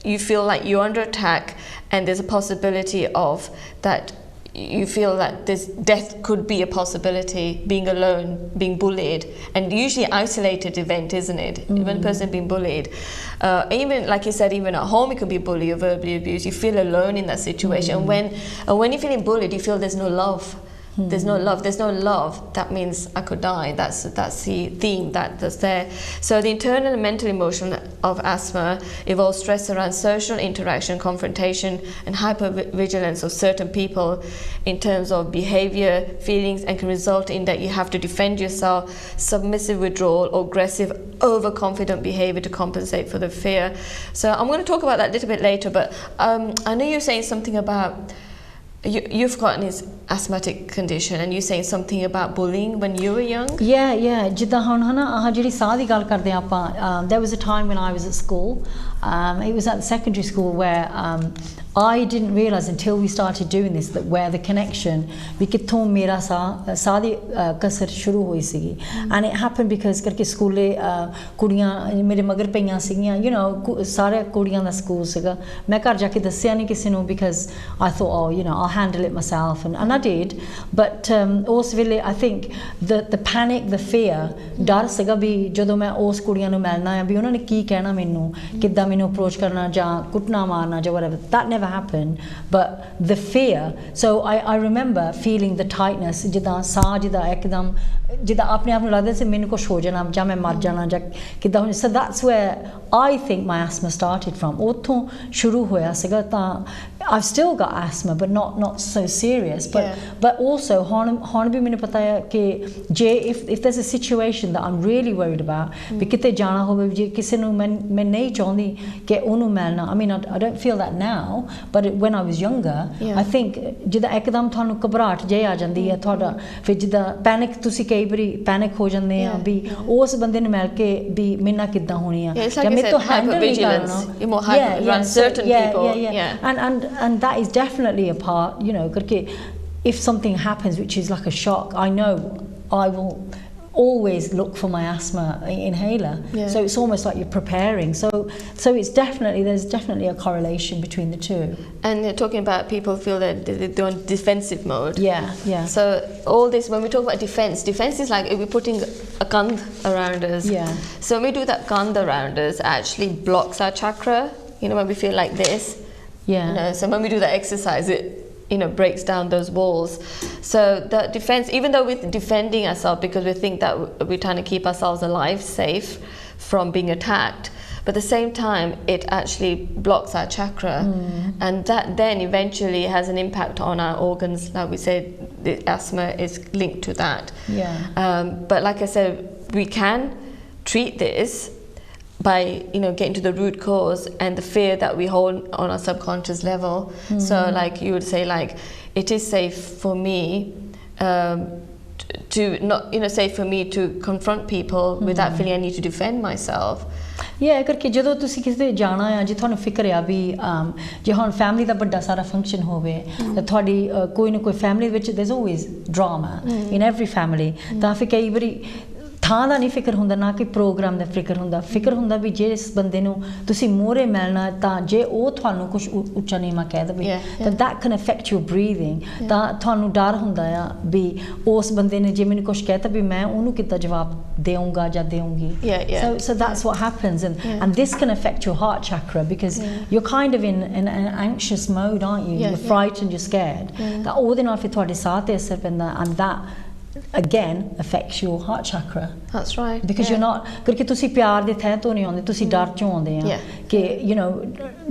you feel like you're under attack and there's a possibility of that. You feel that this death could be a possibility, being alone, being bullied, and usually isolated event, isn't it? When a person being bullied, even like you said, even at home it could be bullied or verbally abused. You feel alone in that situation. When you're feeling bullied, you feel there's no love. There's no love. There's no love. That means I could die. That's the theme that's there. So the internal and mental emotion of asthma involves stress around social interaction, confrontation, and hypervigilance of certain people in terms of behavior, feelings, and can result in that you have to defend yourself, submissive withdrawal, or aggressive, overconfident behavior to compensate for the fear. So I'm going to talk about that a little bit later. But I know you're saying something about. You've got this asthmatic condition, and you're saying something about bullying when you were young. ਜਿੱਦਾਂ ਹੁਣ ਹਨਾ ਆਹ ਜਿਹੜੀ ਸਾਹ ਦੀ ਗੱਲ ਕਰਦੇ ਆਪਾਂ there was a time when I was at school, it was at the secondary school where I didn't realise until we started doing this that where the connection ਵੀ ਕਿੱਥੋਂ ਮੇਰਾ ਸਾਹ ਦੀ ਕਸਰ ਸ਼ੁਰੂ ਹੋਈ ਸੀਗੀ, and it happened because ਕਰਕੇ ਸਕੂਲੇ ਕੁੜੀਆਂ ਮੇਰੇ ਮਗਰ ਪਈਆਂ ਸੀਗੀਆਂ, you know ਸਾਰੇ ਕੁੜੀਆਂ ਦਾ ਸਕੂਲ ਸੀਗਾ, ਮੈਂ ਘਰ ਜਾ ਕੇ ਦੱਸਿਆ ਨਹੀਂ ਕਿਸੇ ਨੂੰ because I thought oh you know I'll handle it myself, and I did, but ਉਸ ਵੇਲੇ I think the panic, the fear, ਡਰ ਸੀਗਾ ਵੀ ਜਦੋਂ ਮੈਂ ਉਸ ਕੁੜੀਆਂ ਨੂੰ ਮਿਲਣਾ ਆ ਵੀ ਉਹਨਾਂ ਨੇ ਕੀ ਕਹਿਣਾ ਮੈਨੂੰ, ਕਿੱਦਾਂ ਮੈਨੂੰ ਅਪਰੋਚ ਕਰਨਾ ਜਾਂ ਕੁੱਟਣਾ ਮਾਰਨਾ ਜਾਂ whatever. That never happened, but the fear. So I remember feeling the tightness, ਜਿੱਦਾਂ ਸਾਹ ਜਿੱਦਾਂ ਇੱਕਦਮ ਜਿੱਦਾਂ ਆਪਣੇ ਆਪ ਨੂੰ ਲੱਗਦਾ ਸੀ ਮੈਨੂੰ ਕੁਛ ਹੋ ਜਾਣਾ ਜਾਂ ਮੈਂ ਮਰ ਜਾਣਾ ਜਾਂ ਕਿੱਦਾਂ ਹੋ. So that's where I think my asthma started from. ਉੱਥੋਂ ਸ਼ੁਰੂ ਹੋਇਆ ਸੀਗਾ. ਤਾਂ I've still got asthma, but not so serious. But also ਹੁਣ ਵੀ ਮੈਨੂੰ ਪਤਾ ਹੈ ਕਿ ਜੇ if there's a situation that I'm really worried about, ਵੀ ਕਿਤੇ ਜਾਣਾ ਹੋਵੇ ਜੇ ਕਿਸੇ ਨੂੰ ਮੈਂ ਨਹੀਂ ਚਾਹੁੰਦੀ ਕਿ ਉਹਨੂੰ ਮਿਲਣਾ. I mean I don't feel that now, but when I was younger, I think ਜਿੱਦਾਂ ਇੱਕਦਮ ਤੁਹਾਨੂੰ ਘਬਰਾਹਟ ਜਿਹੀ ਆ ਜਾਂਦੀ ਹੈ ਤੁਹਾਡਾ, ਫਿਰ ਜਿੱਦਾਂ ਪੈਨਿਕ ਤੁਸੀਂ ਕਈ ਵਾਰੀ ਪੈਨਿਕ ਹੋ ਜਾਂਦੇ ਆ ਵੀ ਉਸ ਬੰਦੇ ਨੂੰ ਮਿਲ ਕੇ ਵੀ ਮੇਰੇ ਨਾਲ ਕਿੱਦਾਂ ਹੋਣੀ ਆ ਜਾਂ ਮੇਰੇ ਤੋਂ ਹੈਂਡਲ ਨਹੀਂ ਕਰਨਾ. You're more hyper around certain people. And that is definitely a part, you know, because if something happens which is like a shock, I know I will always look for my asthma inhaler. So it's almost like you're preparing. So it's there's definitely a correlation between the two. And you're talking about people feel that they're in defensive mode. So all this, when we talk about defense is like we're putting a gand around us. So when we do that gand around us, actually blocks our chakra. You know, when we feel like this. You know, so when we do that exercise, it breaks down those walls. So the defense, even though we're defending ourselves because we think that we're trying to keep ourselves alive, safe from being attacked, but at the same time it actually blocks our chakra, and that then eventually has an impact on our organs. Like we said, the asthma is linked to that. But like I said, we can treat this by getting to the root cause and the fear that we hold on our subconscious level. So like you would say, like it is safe for me to not safe for me to confront people without feeling I need to defend myself. ਕਰਕੇ ਜਦੋਂ ਤੁਸੀਂ ਕਿਸੇ ਜਾਣਾ ਆ ਜੇ ਤੁਹਾਨੂੰ ਫਿਕਰ ਆ ਵੀ ਜੇ ਹੁਣ ਫੈਮਿਲੀ ਦਾ ਵੱਡਾ ਸਾਰਾ ਫੰਕਸ਼ਨ ਹੋਵੇ ਤਾਂ ਤੁਹਾਡੀ ਕੋਈ ਨਾ ਕੋਈ ਫੈਮਿਲੀ ਵਿੱਚ there's always drama in every family, ਤਾਂ ਫਿਰ ਕਈ ਵਾਰੀ ਥਾਂ ਦਾ ਨਹੀਂ ਫਿਕਰ ਹੁੰਦਾ ਨਾ ਕਿ ਪ੍ਰੋਗਰਾਮ ਦਾ ਫਿਕਰ ਹੁੰਦਾ ਵੀ ਜਿਸ ਬੰਦੇ ਨੂੰ ਤੁਸੀਂ ਮੋਹਰੇ ਮਿਲਣਾ ਤਾਂ ਜੇ ਉਹ ਤੁਹਾਨੂੰ ਕੁਝ ਉੱਚਾ ਨੀਵਾਂ ਕਹਿ ਦੇਵੇ ਤਾਂ that can affect your breathing ਤਾਂ ਤੁਹਾਨੂੰ ਡਰ ਹੁੰਦਾ ਆ ਵੀ ਉਸ ਬੰਦੇ ਨੇ ਜੇ ਮੈਨੂੰ ਕੁਝ ਕਹਿਤਾ ਵੀ ਮੈਂ ਉਹਨੂੰ ਕਿੱਦਾਂ ਜਵਾਬ ਦੇਵਾਂਗਾ ਜਾਂ ਦੇਵਾਂਗੀ so that's what happens and this can affect your heart chakra because you're kind of in an anxious mode, aren't you? You're frightened, you're scared ਤਾਂ ਉਹਦੇ ਨਾਲ ਫਿਰ ਤੁਹਾਡੇ ਸਾਹ ਤੇ ਅਸਰ ਪੈਂਦਾ and that again affects your heart chakra. That's right. Because you're not ਕਿਉਂਕਿ ਤੁਸੀਂ ਪਿਆਰ ਦੇ ਥਾਂ ਤੋਂ ਨਹੀਂ ਆਉਂਦੇ ਤੁਸੀਂ ਡਰ ਚੋਂ ਆਉਂਦੇ ਆ ਕਿ you know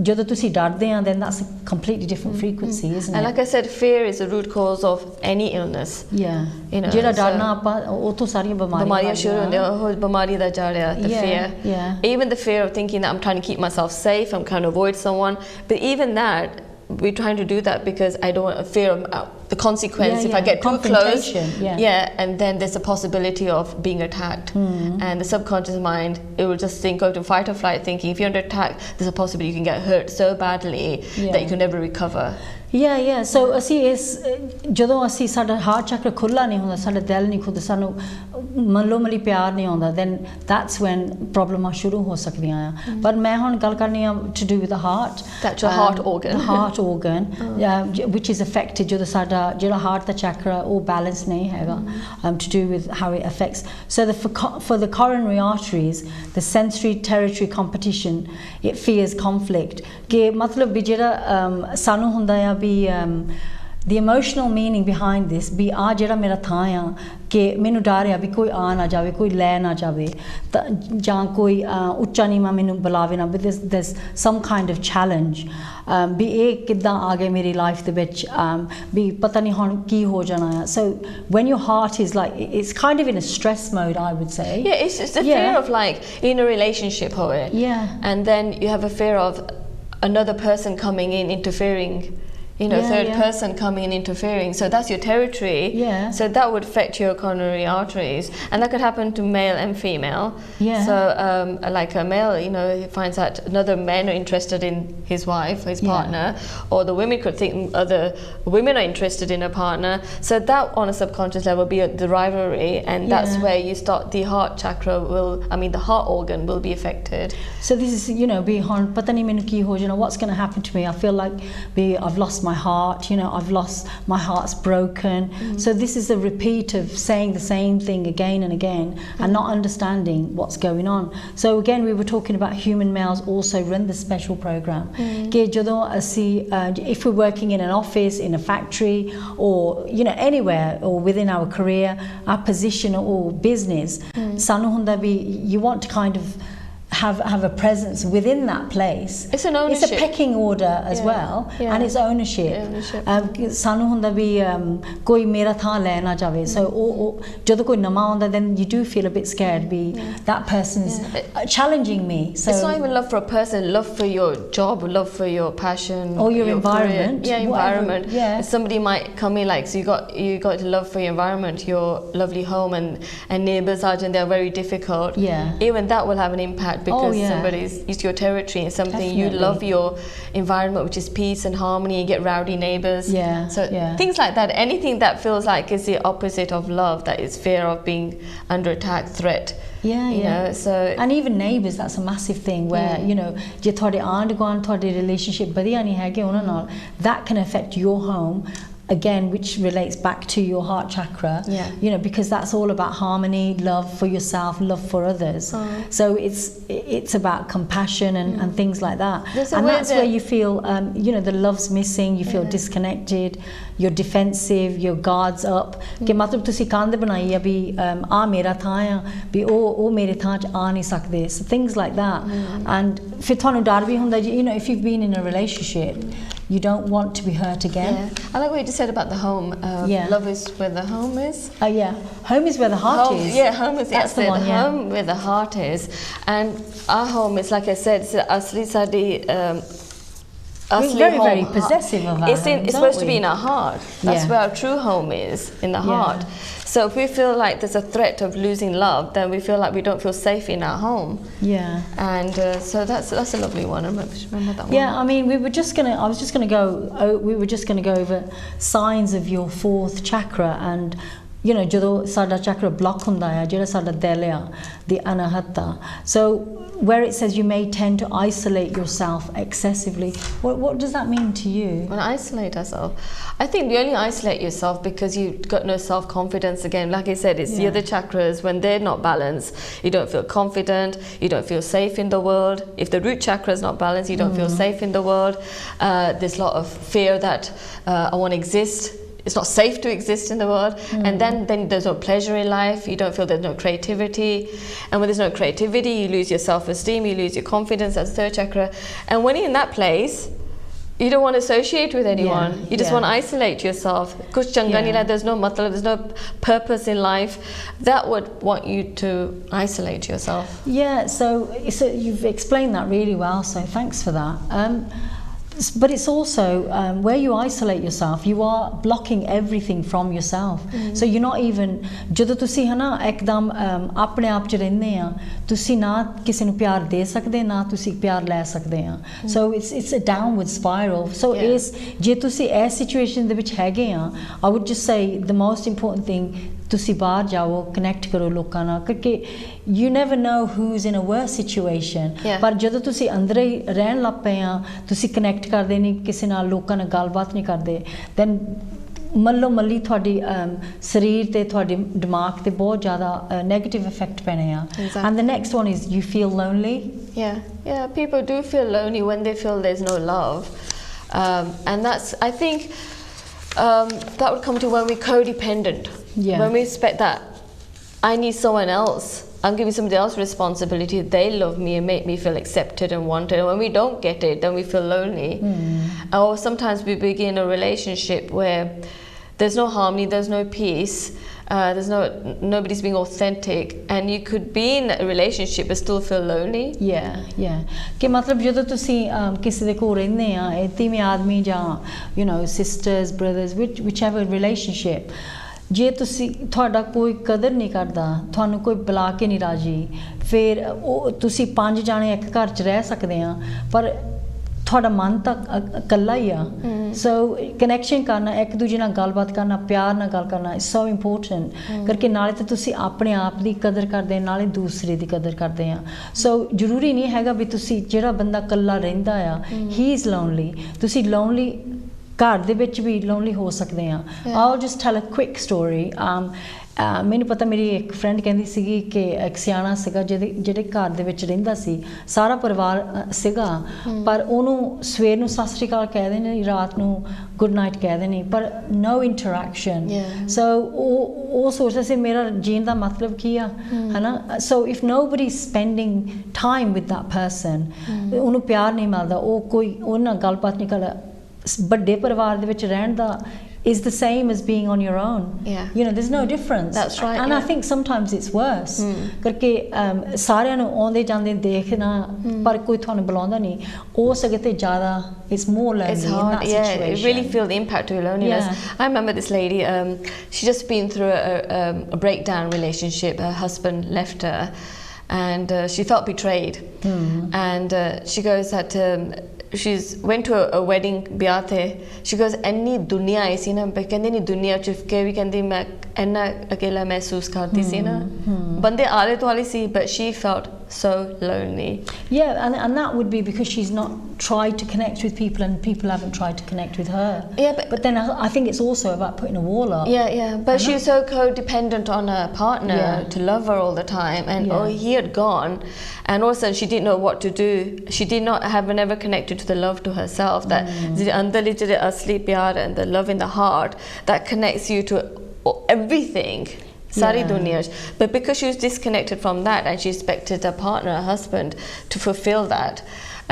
ਜਦੋਂ ਤੁਸੀਂ ਡਰਦੇ ਆ then that's a completely different frequency, isn't it? And like I said, fear is the root cause of any illness. You know, ਜਿਹੜਾ ਡਰਨਾ ਆਪਾਂ ਉਹ ਤੋਂ ਸਾਰੀਆਂ ਬਿਮਾਰੀਆਂ ਸ਼ੁਰੂ ਹੁੰਦੀਆਂ ਉਹ ਬਿਮਾਰੀ ਦਾ ਜੜ ਆ the fear. Even the fear of thinking that I'm trying to keep myself safe, I'm trying to avoid someone, but even that we're trying to do that because I don't want a fear of the consequence if I get too close and then there's a possibility of being attacked and the subconscious mind it will just think go to fight or flight thinking if you're under attack there's a possibility you can get hurt so badly that you can never recover. So ਅਸੀਂ ਇਸ ਜਦੋਂ ਅਸੀਂ ਸਾਡਾ heart ਚੱਕਰ ਖੁੱਲਾ ਨਹੀਂ ਹੁੰਦਾ ਸਾਡਾ ਦਿਲ ਨਹੀਂ ਖੁੱਲਦਾ ਸਾਨੂੰ ਮਨੋ ਮਲੀ ਪਿਆਰ ਨਹੀਂ ਆਉਂਦਾ then that's when ਪ੍ਰੋਬਲਮਾਂ ਸ਼ੁਰੂ ਹੋ ਸਕਦੀਆਂ ਆ ਪਰ ਮੈਂ ਹੁਣ ਗੱਲ ਕਰਨੀ ਆ to do with the heart that's your heart organ the heart organ which is affected ਜਦੋਂ ਸਾਡਾ ਜਿਹੜਾ heart ਦਾ ਚੱਕਰ ਉਹ balance ਨਹੀਂ ਹੈਗਾ to do with how it affects so for the coronary arteries the sensory territory competition it fears conflict ਕਿ ਮਤਲਬ ਵੀ ਜਿਹੜਾ ਸਾਨੂੰ ਹੁੰਦਾ ਆ be the emotional meaning behind this be ਆ ਜਿਹੜਾ ਮੇਰਾ ਥਾਂ ਆ ਕਿ ਮੈਨੂੰ ਡਰ ਆ ਵੀ ਕੋਈ ਆ ਨਾ ਜਾਵੇ ਕੋਈ ਲੈ ਨਾ ਜਾਵੇ ਤਾਂ ਜਾਂ ਕੋਈ ਉੱਚਾ ਨੀਵਾਂ ਮੈਨੂੰ ਬੁਲਾਵੇ ਨਾ ਵੀ there's some kind of challenge ਵੀ ਇਹ ਕਿੱਦਾਂ ਆ ਗਏ ਮੇਰੀ ਲਾਈਫ ਦੇ ਵਿੱਚ ਵੀ ਪਤਾ ਨਹੀਂ ਹੁਣ ਕੀ ਹੋ ਜਾਣਾ ਆ so when your heart is like it's kind of in a stress mode I would say it's the fear of like in a relationship howe and then you have a fear of another person coming in interfering you know third person coming in interfering so that's your territory so that would affect your coronary arteries and that could happen to male and female so like a male you know he finds that another men are interested in his wife his partner or the women could think other women are interested in a partner so that on a subconscious level be the rivalry and that's where you start the heart chakra the heart organ will be affected so this is you know be hon pata nahi mainu ki ho jana what's going to happen to me I feel like I've lost my heart you know I've lost my heart's broken so this is a repeat of saying the same thing again and again and not understanding what's going on so again we were talking about human males also run the special program ke jadon asi if we're working in an office in a factory or you know anywhere or within our career our position or business sanu hunda bi you want to kind of have a presence within that place it's an ownership it's a pecking order as well and it's ownership sanu hunda bi koi mera thaan le na jave so jado koi nama aunda then you do feel a bit scared be that person is challenging me so it's not even love for a person love for your job love for your passion or your environment environment somebody might come in like so you got love for your environment your lovely home and neighbors and they're very difficult even that will have an impact because it's your territory and something you love your environment which is peace and harmony you get rowdy neighbors things like that anything that feels like is the opposite of love that is fear of being under attack threat you know so and even neighbors that's a massive thing where you know je thode aand gwan thode relationship badhiya nahi hai ke ਉਹਨਾਂ ਨਾਲ that can affect your home again which relates back to your heart chakra you know because that's all about harmony love for yourself love for others so it's about compassion and things like that and that's where you feel you know the love's missing you feel disconnected you're defensive your guards up ਕਿ ਮਤਲਬ ਤੁਸੀਂ ਕੰਧ ਬਣਾਈ ਆ ਵੀ ਆ ਮੇਰਾ ਥਾਂ ਆ ਵੀ ਉਹ ਮੇਰੇ ਥਾਂ 'ਚ ਆ ਨਹੀਂ ਸਕਦੇ so things like that and ਫਿਰ ਤੁਹਾਨੂੰ ਡਰ ਵੀ ਹੁੰਦਾ you know if you've been in a relationship you don't want to be hurt again I like what you just said about the home love is where the home is home is where the heart is home is that's the one home where the heart is and our home is like I said asli sadi we're very possessive of our home, it's supposed to be in our heart that's where our true home is in the heart so if we feel like there's a threat of losing love then we feel like we don't feel safe in our home and so that's a lovely one I remember that one I mean we were just going to go over signs of your fourth chakra and you know, ਜਦੋਂ ਸਾਡਾ chakra block ਹੁੰਦਾ ਆ, ਜਿਹੜਾ ਸਾਡਾ ਦਿਲ ਆ, the anahata. So where it says you may tend to isolate yourself excessively, what does that mean to you? When I isolate ourselves, I think you only isolate yourself because you've got no self-confidence. Again, like I said, it's the other chakras, when they're not balanced, you don't feel confident, you don't feel safe in the world. If the root chakra is not balanced, you don't feel safe in the world. There's a lot of fear that I won't exist. It's not safe to exist in the world, and then there's no pleasure in life. You don't feel there's no creativity, and when there's no creativity, you lose your self-esteem, you lose your confidence. That's the third chakra. And when you're in that place, you don't want to associate with anyone. You just want to isolate yourself. Kuch changa nahi lagta, there's no matlab, there's no purpose in life. That would want you to isolate yourself. Yeah, so you've explained that really well, so thanks for that. But it's also where you isolate yourself, you are blocking everything from yourself. So you're not even, ਜਦੋਂ ਤੁਸੀਂ ਹਨਾ ਇੱਕਦਮ ਆਪਣੇ ਆਪ 'ਚ ਰਹਿੰਦੇ ਆ, ਤੁਸੀਂ ਨਾ ਕਿਸੇ ਨੂੰ ਪਿਆਰ ਦੇ ਸਕਦੇ, ਨਾ ਤੁਸੀਂ ਪਿਆਰ ਲੈ ਸਕਦੇ ਆ. So it's a downward spiral. So ਜੇ ਤੁਸੀਂ ਇਸ ਸਿਚੁਏਸ਼ਨ ਦੇ ਵਿੱਚ ਹੈਗੇ ਆ, I would just say the most important thing, ਤੁਸੀਂ ਬਾਹਰ ਜਾਓ, ਕਨੈਕਟ ਕਰੋ ਲੋਕਾਂ ਨਾਲ, ਕਿਉਂਕਿ you never know who's in a worse situation. ਪਰ ਜਦੋਂ ਤੁਸੀਂ ਅੰਦਰ ਹੀ ਰਹਿਣ ਲੱਗ ਪਏ ਆ, ਤੁਸੀਂ ਕਨੈਕਟ ਕਰਦੇ ਨਹੀਂ ਕਿਸੇ ਨਾਲ, ਲੋਕਾਂ ਨਾਲ ਗੱਲਬਾਤ ਨਹੀਂ ਕਰਦੇ, then ਮੱਲੋ ਮੱਲੀ ਤੁਹਾਡੀ ਸਰੀਰ ਤੇ ਤੁਹਾਡੇ ਦਿਮਾਗ ਤੇ ਬਹੁਤ ਜ਼ਿਆਦਾ ਨੈਗੇਟਿਵ ਇਫੈਕਟ ਪੈਣੇ ਆ. And the next one is you feel lonely. Yeah, people do feel lonely when they feel there's no love, and that's, I think, that would come to when we're codependent. When we expect that I need someone else, I'm giving somebody else responsibility, they love me and make me feel accepted and wanted, and when we don't get it, then we feel lonely. Or sometimes we begin a relationship where there's no harmony, there's no peace, nobody's being authentic, and you could be in a relationship but still feel lonely. ਕਿ ਮਤਲਬ ਜਦੋਂ ਤੁਸੀਂ ਕਿਸੇ ਦੇ ਕੋਲ ਰਹਿੰਦੇ ਆ, ਤਿਵੇਂ ਆਦਮੀ ਜਾਂ you know sisters, brothers, whichever relationship, ਜੇ ਤੁਸੀਂ ਤੁਹਾਡਾ ਕੋਈ ਕਦਰ ਨਹੀਂ ਕਰਦਾ, ਤੁਹਾਨੂੰ ਕੋਈ ਬੁਲਾ ਕੇ ਨਹੀਂ ਰਾਜੀ, ਫਿਰ ਉਹ ਤੁਸੀਂ 5 ਜਾਣੇ ਇੱਕ ਘਰ 'ਚ ਰਹਿ ਸਕਦੇ ਆ, ਪਰ ਤੁਹਾਡਾ ਮਨ ਤਾਂ ਇਕੱਲਾ ਹੀ ਆ. ਸੋ ਕਨੈਕਸ਼ਨ ਕਰਨਾ, ਇੱਕ ਦੂਜੇ ਨਾਲ ਗੱਲਬਾਤ ਕਰਨਾ, ਪਿਆਰ ਨਾਲ ਗੱਲ ਕਰਨਾ ਇਜ਼ ਸੋ ਇੰਪੋਰਟੈਂਟ, ਕਰਕੇ ਨਾਲੇ ਤਾਂ ਤੁਸੀਂ ਆਪਣੇ ਆਪ ਦੀ ਕਦਰ ਕਰਦੇ, ਨਾਲੇ ਦੂਸਰੇ ਦੀ ਕਦਰ ਕਰਦੇ ਆ. ਸੋ ਜ਼ਰੂਰੀ ਨਹੀਂ ਹੈਗਾ ਵੀ ਤੁਸੀਂ ਜਿਹੜਾ ਬੰਦਾ ਇਕੱਲਾ ਰਹਿੰਦਾ ਆ ਹੀ ਇਜ਼ ਲੋਨਲੀ, ਤੁਸੀਂ ਲੋਨਲੀ ਘਰ ਦੇ ਵਿੱਚ ਵੀ ਲੋਨਲੀ ਹੋ ਸਕਦੇ ਆ. I'll just tell a quick story. ਮੈਨੂੰ ਪਤਾ, ਮੇਰੀ ਇੱਕ ਫਰੈਂਡ ਕਹਿੰਦੀ ਸੀਗੀ ਕਿ ਇੱਕ ਸਿਆਣਾ ਸੀਗਾ ਜਿਹੜੇ ਘਰ ਦੇ ਵਿੱਚ ਰਹਿੰਦਾ ਸੀ, ਸਾਰਾ ਪਰਿਵਾਰ ਸੀਗਾ, ਪਰ ਉਹਨੂੰ ਸਵੇਰ ਨੂੰ ਸਤਿ ਸ਼੍ਰੀ ਅਕਾਲ ਕਹਿ ਦੇਣੀ, ਰਾਤ ਨੂੰ ਗੁੱਡ ਨਾਈਟ ਕਹਿ ਦੇਣੀ, ਪਰ no interaction. So ਉਹ ਸੋਚਦਾ ਸੀ ਮੇਰਾ ਜੀਣ ਦਾ ਮਤਲਬ ਕੀ ਆ, ਹਨਾ. So if nobody is spending time with that person, ਉਹਨੂੰ ਪਿਆਰ ਨਹੀਂ ਮਿਲਦਾ, ਉਹ ਕੋਈ ਉਹਨਾਂ ਨਾਲ ਗੱਲਬਾਤ ਨਹੀਂ ਕਰਦਾ. ਵੱਡੇ ਪਰਿਵਾਰ ਦੇ ਵਿੱਚ ਰਹਿਣ ਦਾ is the same as being on your own. You know, there's no difference. That's right. And I think sometimes it's worse, ਕਰਕੇ ਸਾਰਿਆਂ ਨੂੰ ਆਉਂਦੇ ਜਾਂਦੇ ਦੇਖਣਾ, ਪਰ ਕੋਈ ਤੁਹਾਨੂੰ ਬੁਲਾਉਂਦਾ ਨਹੀਂ, ਹੋ ਸਕੇ ਤੇ ਜ਼ਿਆਦਾ it's more lonely. It's hard. In that situation. You really feel the impact of loneliness. I remember this lady, she just been through a breakdown relationship. Her husband left her, and she felt betrayed, and she goes that she's went to a wedding ਵਿਆਹ ਤੇ, she goes ਇੰਨੀ ਦੁਨੀਆ ਆਈ ਸੀ ਨਾ, ਕਹਿੰਦੀ ਨਹੀਂ ਦੁਨੀਆ ਚ ਕੇ ਵੀ ਕਹਿੰਦੀ ਮੈਂ ਇੰਨਾ ਅਕੇਲਾ ਮਹਿਸੂਸ ਕਰਦੀ ਸੀ ਨਾ, ਬੰਦੇ ਆਲੇ ਦੁਆਲੇ ਸੀ, but she felt so lonely. And that would be because she's not tried to connect with people, and people haven't tried to connect with her. But then I think it's also about putting a wall up. But she was so codependent on her partner to love her all the time, and he had gone, and also she didn't know what to do. She did not have never connected to the love to herself, that the andali jehde asli pyar and the love in the heart that connects you to everything, sari duniya. But because she was disconnected from that, and she expected a partner, a husband, to fulfill that,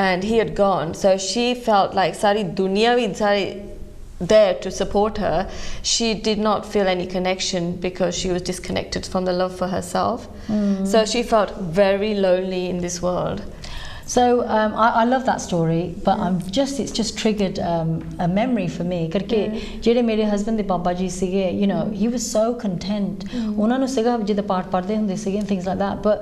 and he had gone, so she felt like sari duniya vi sari there to support her, she did not feel any connection because she was disconnected from the love for herself. So she felt very lonely in this world. So I love that story, but it's just triggered a memory for me. Karke jehde mere husband de baba ji sige, you know, he was so content. ਉਹਨਾਂ ਨੂੰ ਸੀਗਾ ਜਿੱਦਾਂ ਪਾਠ ਪੜ੍ਹਦੇ ਹੁੰਦੇ ਸੀਗੇ and things like that, but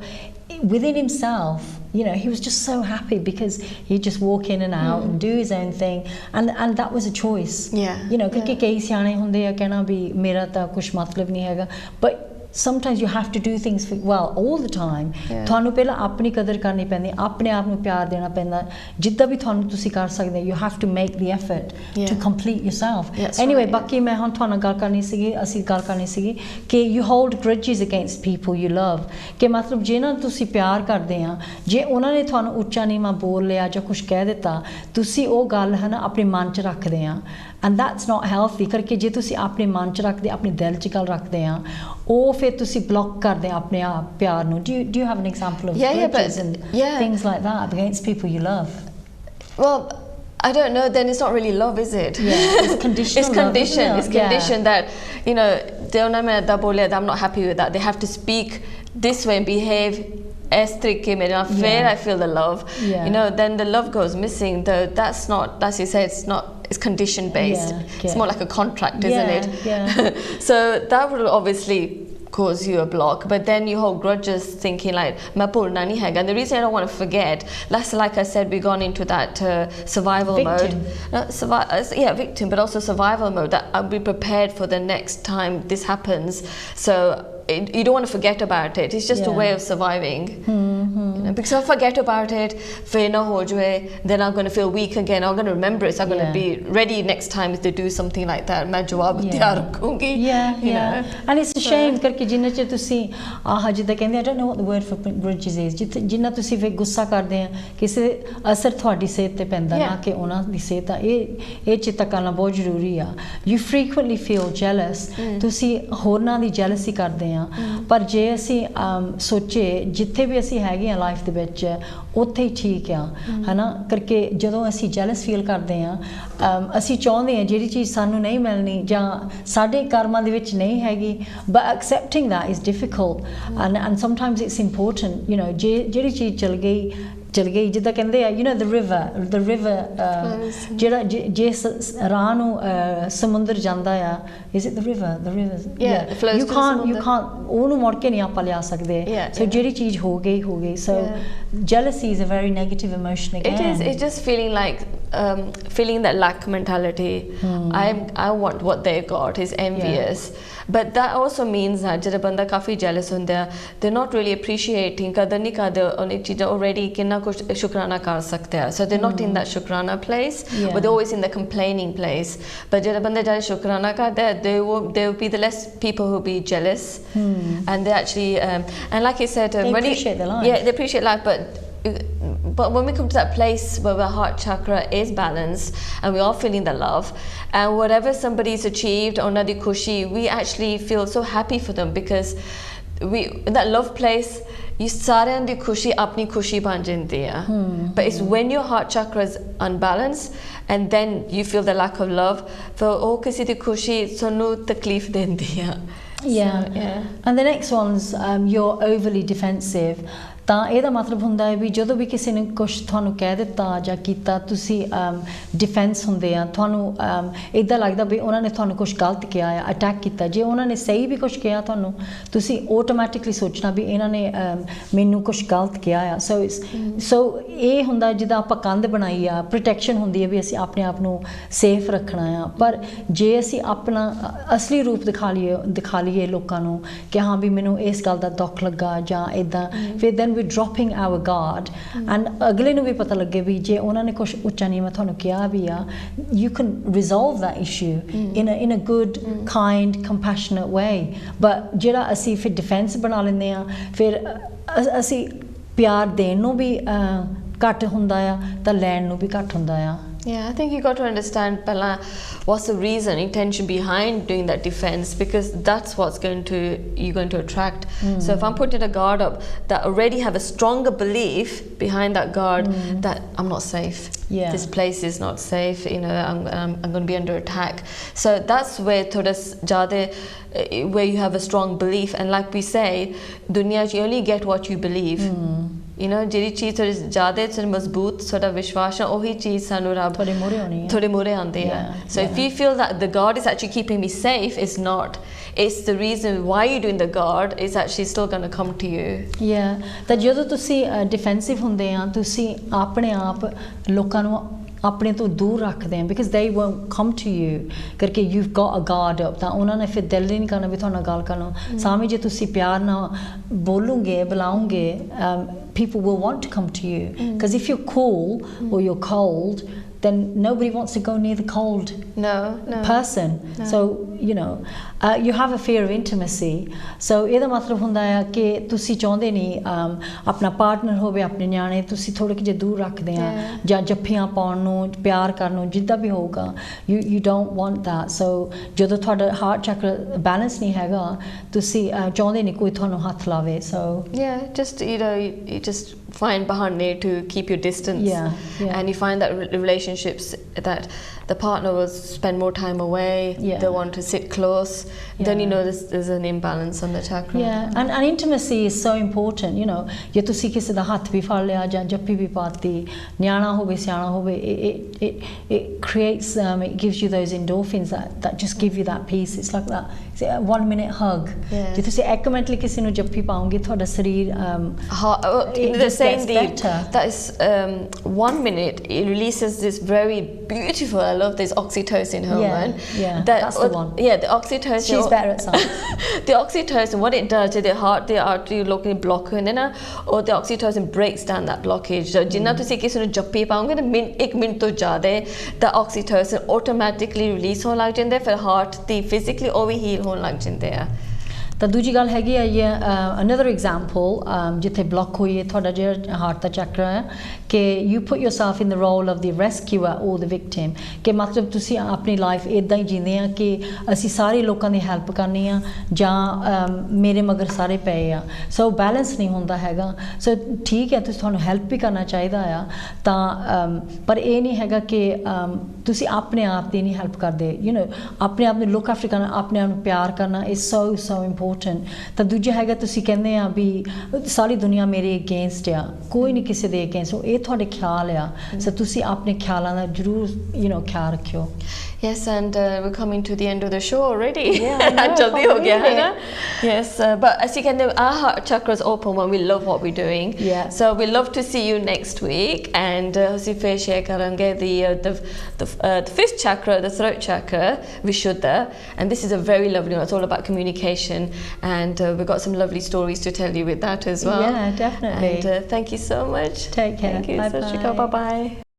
within himself, you know, he was just so happy because he'd just walk in and out and do his own thing, and that was a choice. You know, क्योंकि कई सियाने ਹੁੰਦੇ ਆ कहना भी मेरा ਤਾਂ कुछ मतलब नहीं हैगा, but sometimes you have to do things well all the time. ਤੁਹਾਨੂੰ ਪਹਿਲਾਂ ਆਪਣੀ ਕਦਰ ਕਰਨੀ ਪੈਂਦੀ, ਆਪਣੇ ਆਪ ਨੂੰ ਪਿਆਰ ਦੇਣਾ ਪੈਂਦਾ, ਜਿੱਦਾਂ ਵੀ ਤੁਹਾਨੂੰ ਤੁਸੀਂ ਕਰ ਸਕਦੇ, you have to make the effort to complete yourself. Anyway, ਬਾਕੀ ਮੈਂ ਹੁਣ ਤੁਹਾਨੂੰ ਗੱਲ ਕਰਨੀ ਸੀਗੀ, ਅਸੀਂ ਗੱਲ ਕਰਨੀ ਸੀਗੀ ਕਿ you hold grudges against people you love, ਕਿ ਮਤਲਬ ਜਿਹਨਾਂ ਨੂੰ ਤੁਸੀਂ ਪਿਆਰ ਕਰਦੇ ਆ, ਜੇ ਉਹਨਾਂ ਨੇ ਤੁਹਾਨੂੰ ਉੱਚਾ ਨੀਵਾਂ ਬੋਲ ਲਿਆ ਜਾਂ ਕੁਝ ਕਹਿ ਦਿੱਤਾ, ਤੁਸੀਂ ਉਹ ਗੱਲ ਹੈ ਨਾ ਆਪਣੇ ਮਨ 'ਚ ਰੱਖਦੇ ਆ, and that's not healthy. ਕਰਕੇ ਜੇ ਤੁਸੀਂ ਆਪਣੇ ਮਨ 'ਚ ਰੱਖਦੇ, ਆਪਣੇ ਦਿਲ 'ਚ ਗੱਲ ਰੱਖਦੇ ਆ, ਉਹ ਫਿਰ ਤੁਸੀਂ ਬਲੌਕ ਕਰਦੇ ਆ ਆਪਣੇ ਆਪ ਪਿਆਰ ਨੂੰ. Do you have an example of grudges and things like that against people you love? Well, I don't know, then it's not really love, is it? It's conditional. It's conditioned. Love, it's conditioned that, you know, I'm not happy with that. They have to speak this way and behave as fair. I feel the love. You know, then the love goes missing. That's not, as you say, it's condition based. It's more like a contract, isn't it? So that will obviously cause you a block, but then you hold grudges thinking like main bholna nahi hai, and the reason I don't want to forget, like I said, we've gone into that survival victim mode. Victim, but also survival mode, that I'll be prepared for the next time this happens. So you don't want to forget about it. It's just a way of surviving. You know, because if I forget about it, then I'm going to feel weak again. I'm going to remember it. So I'm going to be ready next time if they do something like that. मैं जवाब तैयार रखूंगी. And it's a shame करके जिन्ना चे तुसी जिद्दां कहंदे, I don't know what the word for grudges is, जिन्ना तुसी फिर गुस्सा करदे हैं किसी असर थोड़ी सेहत ते पैंदा ना कि उन्हां दी सेहत दा ये चित्ता करना बहुत जरूरी आ. You frequently feel jealous. तुसी होरनां दी jealousy करदे हैं, पर जे असी सोचे जिथे भी असी हैगे आ लाइफ दे विच उत्थे ही ठीक आ, है ना, करके जदों असी जेलस फील करते हैं, असी चाहते हैं जिहड़ी चीज़ सानू नहीं मिलनी जां साडे कर्मां दे विच नहीं हैगी, but accepting that is difficult, and sometimes it's important, you know, जिहड़ी चीज़ चल गई जिद्दां कहंदे आ, you know, the river ਜਿਹੜਾ ਜਿਸ ਰਾਹ ਨੂੰ ਸਮੁੰਦਰ ਜਾਂਦਾ ਆ, is it the river you can't ਉਹਨੂੰ ਮੁੜ ਕੇ ਨਹੀਂ ਆਪਾਂ ਲਿਆ ਸਕਦੇ, so ਜਿਹੜੀ ਚੀਜ਼ ਹੋ ਗਈ, so jealousy is a very negative emotion again. It's just feeling that lack mentality. I want what they've got, is envious. But that also means that jada banda kafi jealous hunda, they're not really appreciating, qadar nahi karte on ek cheez already kinna kuch shukrana kar sakte hai, so they're not in that shukrana place, but they're always in the complaining place. But jada banda jada shukrana karte, they will be the less people who be jealous, and they actually and like I said, they appreciate their life. They appreciate life, but when we come to that place where our heart chakra is balanced and we are feeling the love, and whatever somebody's achieved or nadi khushi, we actually feel so happy for them, because in that love place you sareyan di khushi apni khushi ban jandi hai. But it's when your heart chakra is unbalanced and then you feel the lack of love, for oh kisi di khushi sanu takleef dendi hai. And the next one's you're overly defensive. ਤਾਂ ਇਹਦਾ ਮਤਲਬ ਹੁੰਦਾ ਹੈ ਵੀ ਜਦੋਂ ਵੀ ਕਿਸੇ ਨੇ ਕੁਛ ਤੁਹਾਨੂੰ ਕਹਿ ਦਿੱਤਾ ਜਾਂ ਕੀਤਾ, ਤੁਸੀਂ ਡਿਫੈਂਸ ਹੁੰਦੇ ਆ, ਤੁਹਾਨੂੰ ਇੱਦਾਂ ਲੱਗਦਾ ਵੀ ਉਹਨਾਂ ਨੇ ਤੁਹਾਨੂੰ ਕੁਛ ਗਲਤ ਕਿਹਾ ਆ, ਅਟੈਕ ਕੀਤਾ. ਜੇ ਉਹਨਾਂ ਨੇ ਸਹੀ ਵੀ ਕੁਛ ਕਿਹਾ ਤੁਹਾਨੂੰ, ਤੁਸੀਂ ਆਟੋਮੈਟਿਕਲੀ ਸੋਚਣਾ ਵੀ ਇਹਨਾਂ ਨੇ ਮੈਨੂੰ ਕੁਛ ਗਲਤ ਕਿਹਾ ਆ. ਸੋ ਇਹ ਹੁੰਦਾ ਜਿੱਦਾਂ ਆਪਾਂ ਕੰਧ ਬਣਾਈ ਆ, ਪ੍ਰੋਟੈਕਸ਼ਨ ਹੁੰਦੀ ਹੈ ਵੀ ਅਸੀਂ ਆਪਣੇ ਆਪ ਨੂੰ ਸੇਫ ਰੱਖਣਾ ਆ. ਪਰ ਜੇ ਅਸੀਂ ਆਪਣਾ ਅਸਲੀ ਰੂਪ ਦਿਖਾ ਲਈਏ ਲੋਕਾਂ ਨੂੰ ਕਿ ਹਾਂ ਵੀ ਮੈਨੂੰ ਇਸ ਗੱਲ ਦਾ ਦੁੱਖ ਲੱਗਾ ਜਾਂ ਇੱਦਾਂ, ਫਿਰ then we're dropping our guard, and ਅਗਲੇ ਨੂੰ ਵੀ ਪਤਾ ਲੱਗੇ ਵੀ ਜੇ ਉਹਨਾਂ ਨੇ ਕੁਛ ਉੱਚਾ ਨੀਵਾਂ ਤੁਹਾਨੂੰ ਕਿਹਾ ਵੀ ਆ, you can resolve that issue in a good, kind, compassionate way. But ਜਿਹੜਾ ਅਸੀਂ ਫਿਰ ਡਿਫੈਂਸ ਬਣਾ ਲੈਂਦੇ ਆ, ਫਿਰ ਅਸੀਂ ਪਿਆਰ ਦੇਣ ਨੂੰ ਵੀ ਘੱਟ ਹੁੰਦਾ ਆ ਤਾਂ ਲੈਣ ਨੂੰ ਵੀ ਘੱਟ ਹੁੰਦਾ ਆ. I think you got to understand pehla what's the reason, intention behind doing that defense, because that's what's you're going to attract. So if I'm putting a guard up that already have a stronger belief behind that guard that I'm not safe, this place is not safe, you know, I'm going to be under attack. So that's where thoda jade where you have a strong belief, and like we say, dunya you only get what you believe. you know ਜਿਹੜੀ ਚੀਜ਼ ਥੋੜੀ ਜ਼ਿਆਦਾ ਤੇ ਮਜ਼ਬੂਤ ਸਾਡਾ ਵਿਸ਼ਵਾਸ ਹੈ ਉਹੀ ਚੀਜ਼ ਸਾਨੂੰ ਰੱਬ ਤੁਹਾਡੇ ਮੂਹਰੇ ਆਉਣੀ ਹੈ ਤੁਹਾਡੇ ਮੂਹਰੇ ਆਉਂਦੀ ਹੈ so if you feel that the God is actually keeping me safe, it's not. It's the reason why you're doing the God is actually still going to come to you. ਤਾਂ ਜਦੋਂ ਤੁਸੀਂ ਡਿਫੈਂਸਿਵ ਹੁੰਦੇ ਆ ਤੁਸੀਂ ਆਪਣੇ ਆਪ ਲੋਕਾਂ ਨੂੰ ਆਪਣੇ ਤੋਂ ਦੂਰ ਰੱਖਦੇ ਆ because they won't come to you ਕਰਕੇ you've got a guard up ਤਾਂ ਉਹਨਾਂ ਨੇ ਫਿਰ ਦਿਲ ਨਹੀਂ ਕਰਨਾ ਵੀ ਤੁਹਾਡੇ ਨਾਲ ਗੱਲ ਕਰਨਾ ਸਾਹਮਣੇ ਜੇ ਤੁਸੀਂ ਪਿਆਰ ਨਾਲ ਬੋਲੋਗੇ ਬੁਲਾਓਗੇ people will want to come to you because if you're cool or you're cold then nobody wants to go near the cold person. So you know you have a fear of intimacy. So ਇਹਦਾ ਮਤਲਬ ਹੁੰਦਾ ਹੈ ਕਿ ਤੁਸੀਂ ਚਾਹੁੰਦੇ ਨਹੀਂ ਆਪਣਾ partner ਹੋਵੇ ਆਪਣੇ ਨਿਆਣੇ ਤੁਸੀਂ ਥੋੜੇ ਜਿਹੇ ਦੂਰ ਰੱਖਦੇ ਆ ਜਾਂ ਜੱਫੀਆਂ ਪਾਉਣ ਨੂੰ ਪਿਆਰ ਕਰਨ ਨੂੰ ਜਿੱਦਾਂ ਵੀ ਹੋਊਗਾ you don't want that. So ਜਦੋਂ ਤੁਹਾਡਾ ਹਾਰਟ ਚੱਕਰ ਬੈਲੈਂਸ ਨਹੀਂ ਹੈਗਾ ਤੁਸੀਂ ਚਾਹੁੰਦੇ ਨਹੀਂ ਕੋਈ ਤੁਹਾਨੂੰ ਹੱਥ ਲਾਵੇ. So just you know you just find bahane to keep your distance and you find that relationships that the partner will spend more time away, they want to sit close, then you know there's an imbalance on the chakra. And intimacy is so important, you know ਜੇ ਤੁਸੀਂ ਕਿਸੇ ਦਾ ਹੱਥ ਵੀ ਫੜ ਲਿਆ ਜਾਂ ਜੱਫੀ ਵੀ ਪਾਤੀ ਨਿਆਣਾ ਹੋਵੇ ਸਿਆਣਾ ਹੋਵੇ it creates it gives you those endorphins that just give you that peace. It's like that 1 minute hug. ਜੇ ਤੁਸੀਂ 1 ਮਿੰਟ ਲਈ ਕਿਸੇ ਨੂੰ ਜੱਫੀ ਪਾਓਗੇ ਤੁਹਾਡਾ ਸਰੀਰ the same deep that is 1 minute it releases this very beautiful, I love this oxytocin hormone. That's the one. The oxytocin, she's better at science. The oxytocin, what it does to the heart, the artery looking block ਹੁੰਦੇ or the oxytocin breaks down that blockage. So ਜਿੰਨਾ ਤੁਸੀਂ ਕਿਸੇ ਨੂੰ ਜੱਫੀ ਪਾਓਗੇ ਨਾ 1 minute ਤੋਂ ਜ਼ਿਆਦਾ the oxytocin automatically release ਹੋਣ ਲੱਗ ਜਾਂਦੇ ਫਿਰ heart ਦੀ physically ਉਹ ਵੀ heal ਹੋਣ ਲੱਗ ਜਾਂਦੇ ਆ. ਤਾਂ ਦੂਜੀ ਗੱਲ ਹੈਗੀ ਹੈ another example ਜਿੱਥੇ ਬਲੌਕ ਹੋਈ ਹੈ ਤੁਹਾਡਾ ਜਿਹੜਾ ਹਾਰਟ ਦਾ ਚੱਕਰ ਹੈ ਕਿ you put yourself in the role of the rescuer or the victim ਕਿ ਮਤਲਬ ਤੁਸੀਂ ਆਪਣੀ ਲਾਈਫ ਇਦਾਂ ਹੀ ਜੀਂਦੇ ਆ ਕਿ ਅਸੀਂ ਸਾਰੇ ਲੋਕਾਂ ਦੀ ਹੈਲਪ ਕਰਨੀ ਆ ਜਾਂ ਮੇਰੇ ਮਗਰ ਸਾਰੇ ਪਏ ਆ ਸੋ ਬੈਲੈਂਸ ਨਹੀਂ ਹੁੰਦਾ ਹੈਗਾ ਸੋ ਠੀਕ ਹੈ ਤੁਹਾਨੂੰ ਹੈਲਪ ਵੀ ਕਰਨਾ ਚਾਹੀਦਾ ਆ ਤਾਂ ਪਰ ਇਹ ਨਹੀਂ ਹੈਗਾ ਕਿ ਤੁਸੀਂ ਆਪਣੇ ਆਪ ਦੀ ਨਹੀਂ ਹੈਲਪ ਕਰਦੇ you know ਆਪਣੇ ਆਪ ਨੂੰ ਲੁੱਕ ਆਫਟਰ ਕਰਨਾ ਆਪਣੇ ਆਪ ਨੂੰ ਪਿਆਰ ਕਰਨਾ is so important. ਤਾਂ ਦੂਜਾ ਹੈਗਾ ਤੁਸੀਂ ਕਹਿੰਦੇ ਆ ਵੀ ਸਾਰੀ ਦੁਨੀਆ ਮੇਰੇ ਅਗੇਂਸਟ ਆ ਕੋਈ ਨਹੀਂ ਕਿਸੇ ਦੇ ਅਗੇਂਸਟ ਇਹ ਤੁਹਾਡੇ ਖਿਆਲ ਆ ਸੋ ਤੁਸੀਂ ਆਪਣੇ ਖਿਆਲਾਂ ਦਾ ਜ਼ਰੂਰ you know ਖਿਆਲ ਰੱਖਿਓ. Yes, and we're coming to the end of the show already. Jaldi ho gaya hai na? Yes, but as you can know, our heart chakra is open when we love what we're doing. So we love to see you next week, and ਅਸੀਂ ਫਿਰ share ਕਰਾਂਗੇ the fifth chakra, the throat chakra, Vishuddha, and this is a very lovely one. It's all about communication, and we've got some lovely stories to tell you with that as well. Yeah, definitely. And thank you so much. Take care. Thank you. Bye bye. Bye bye.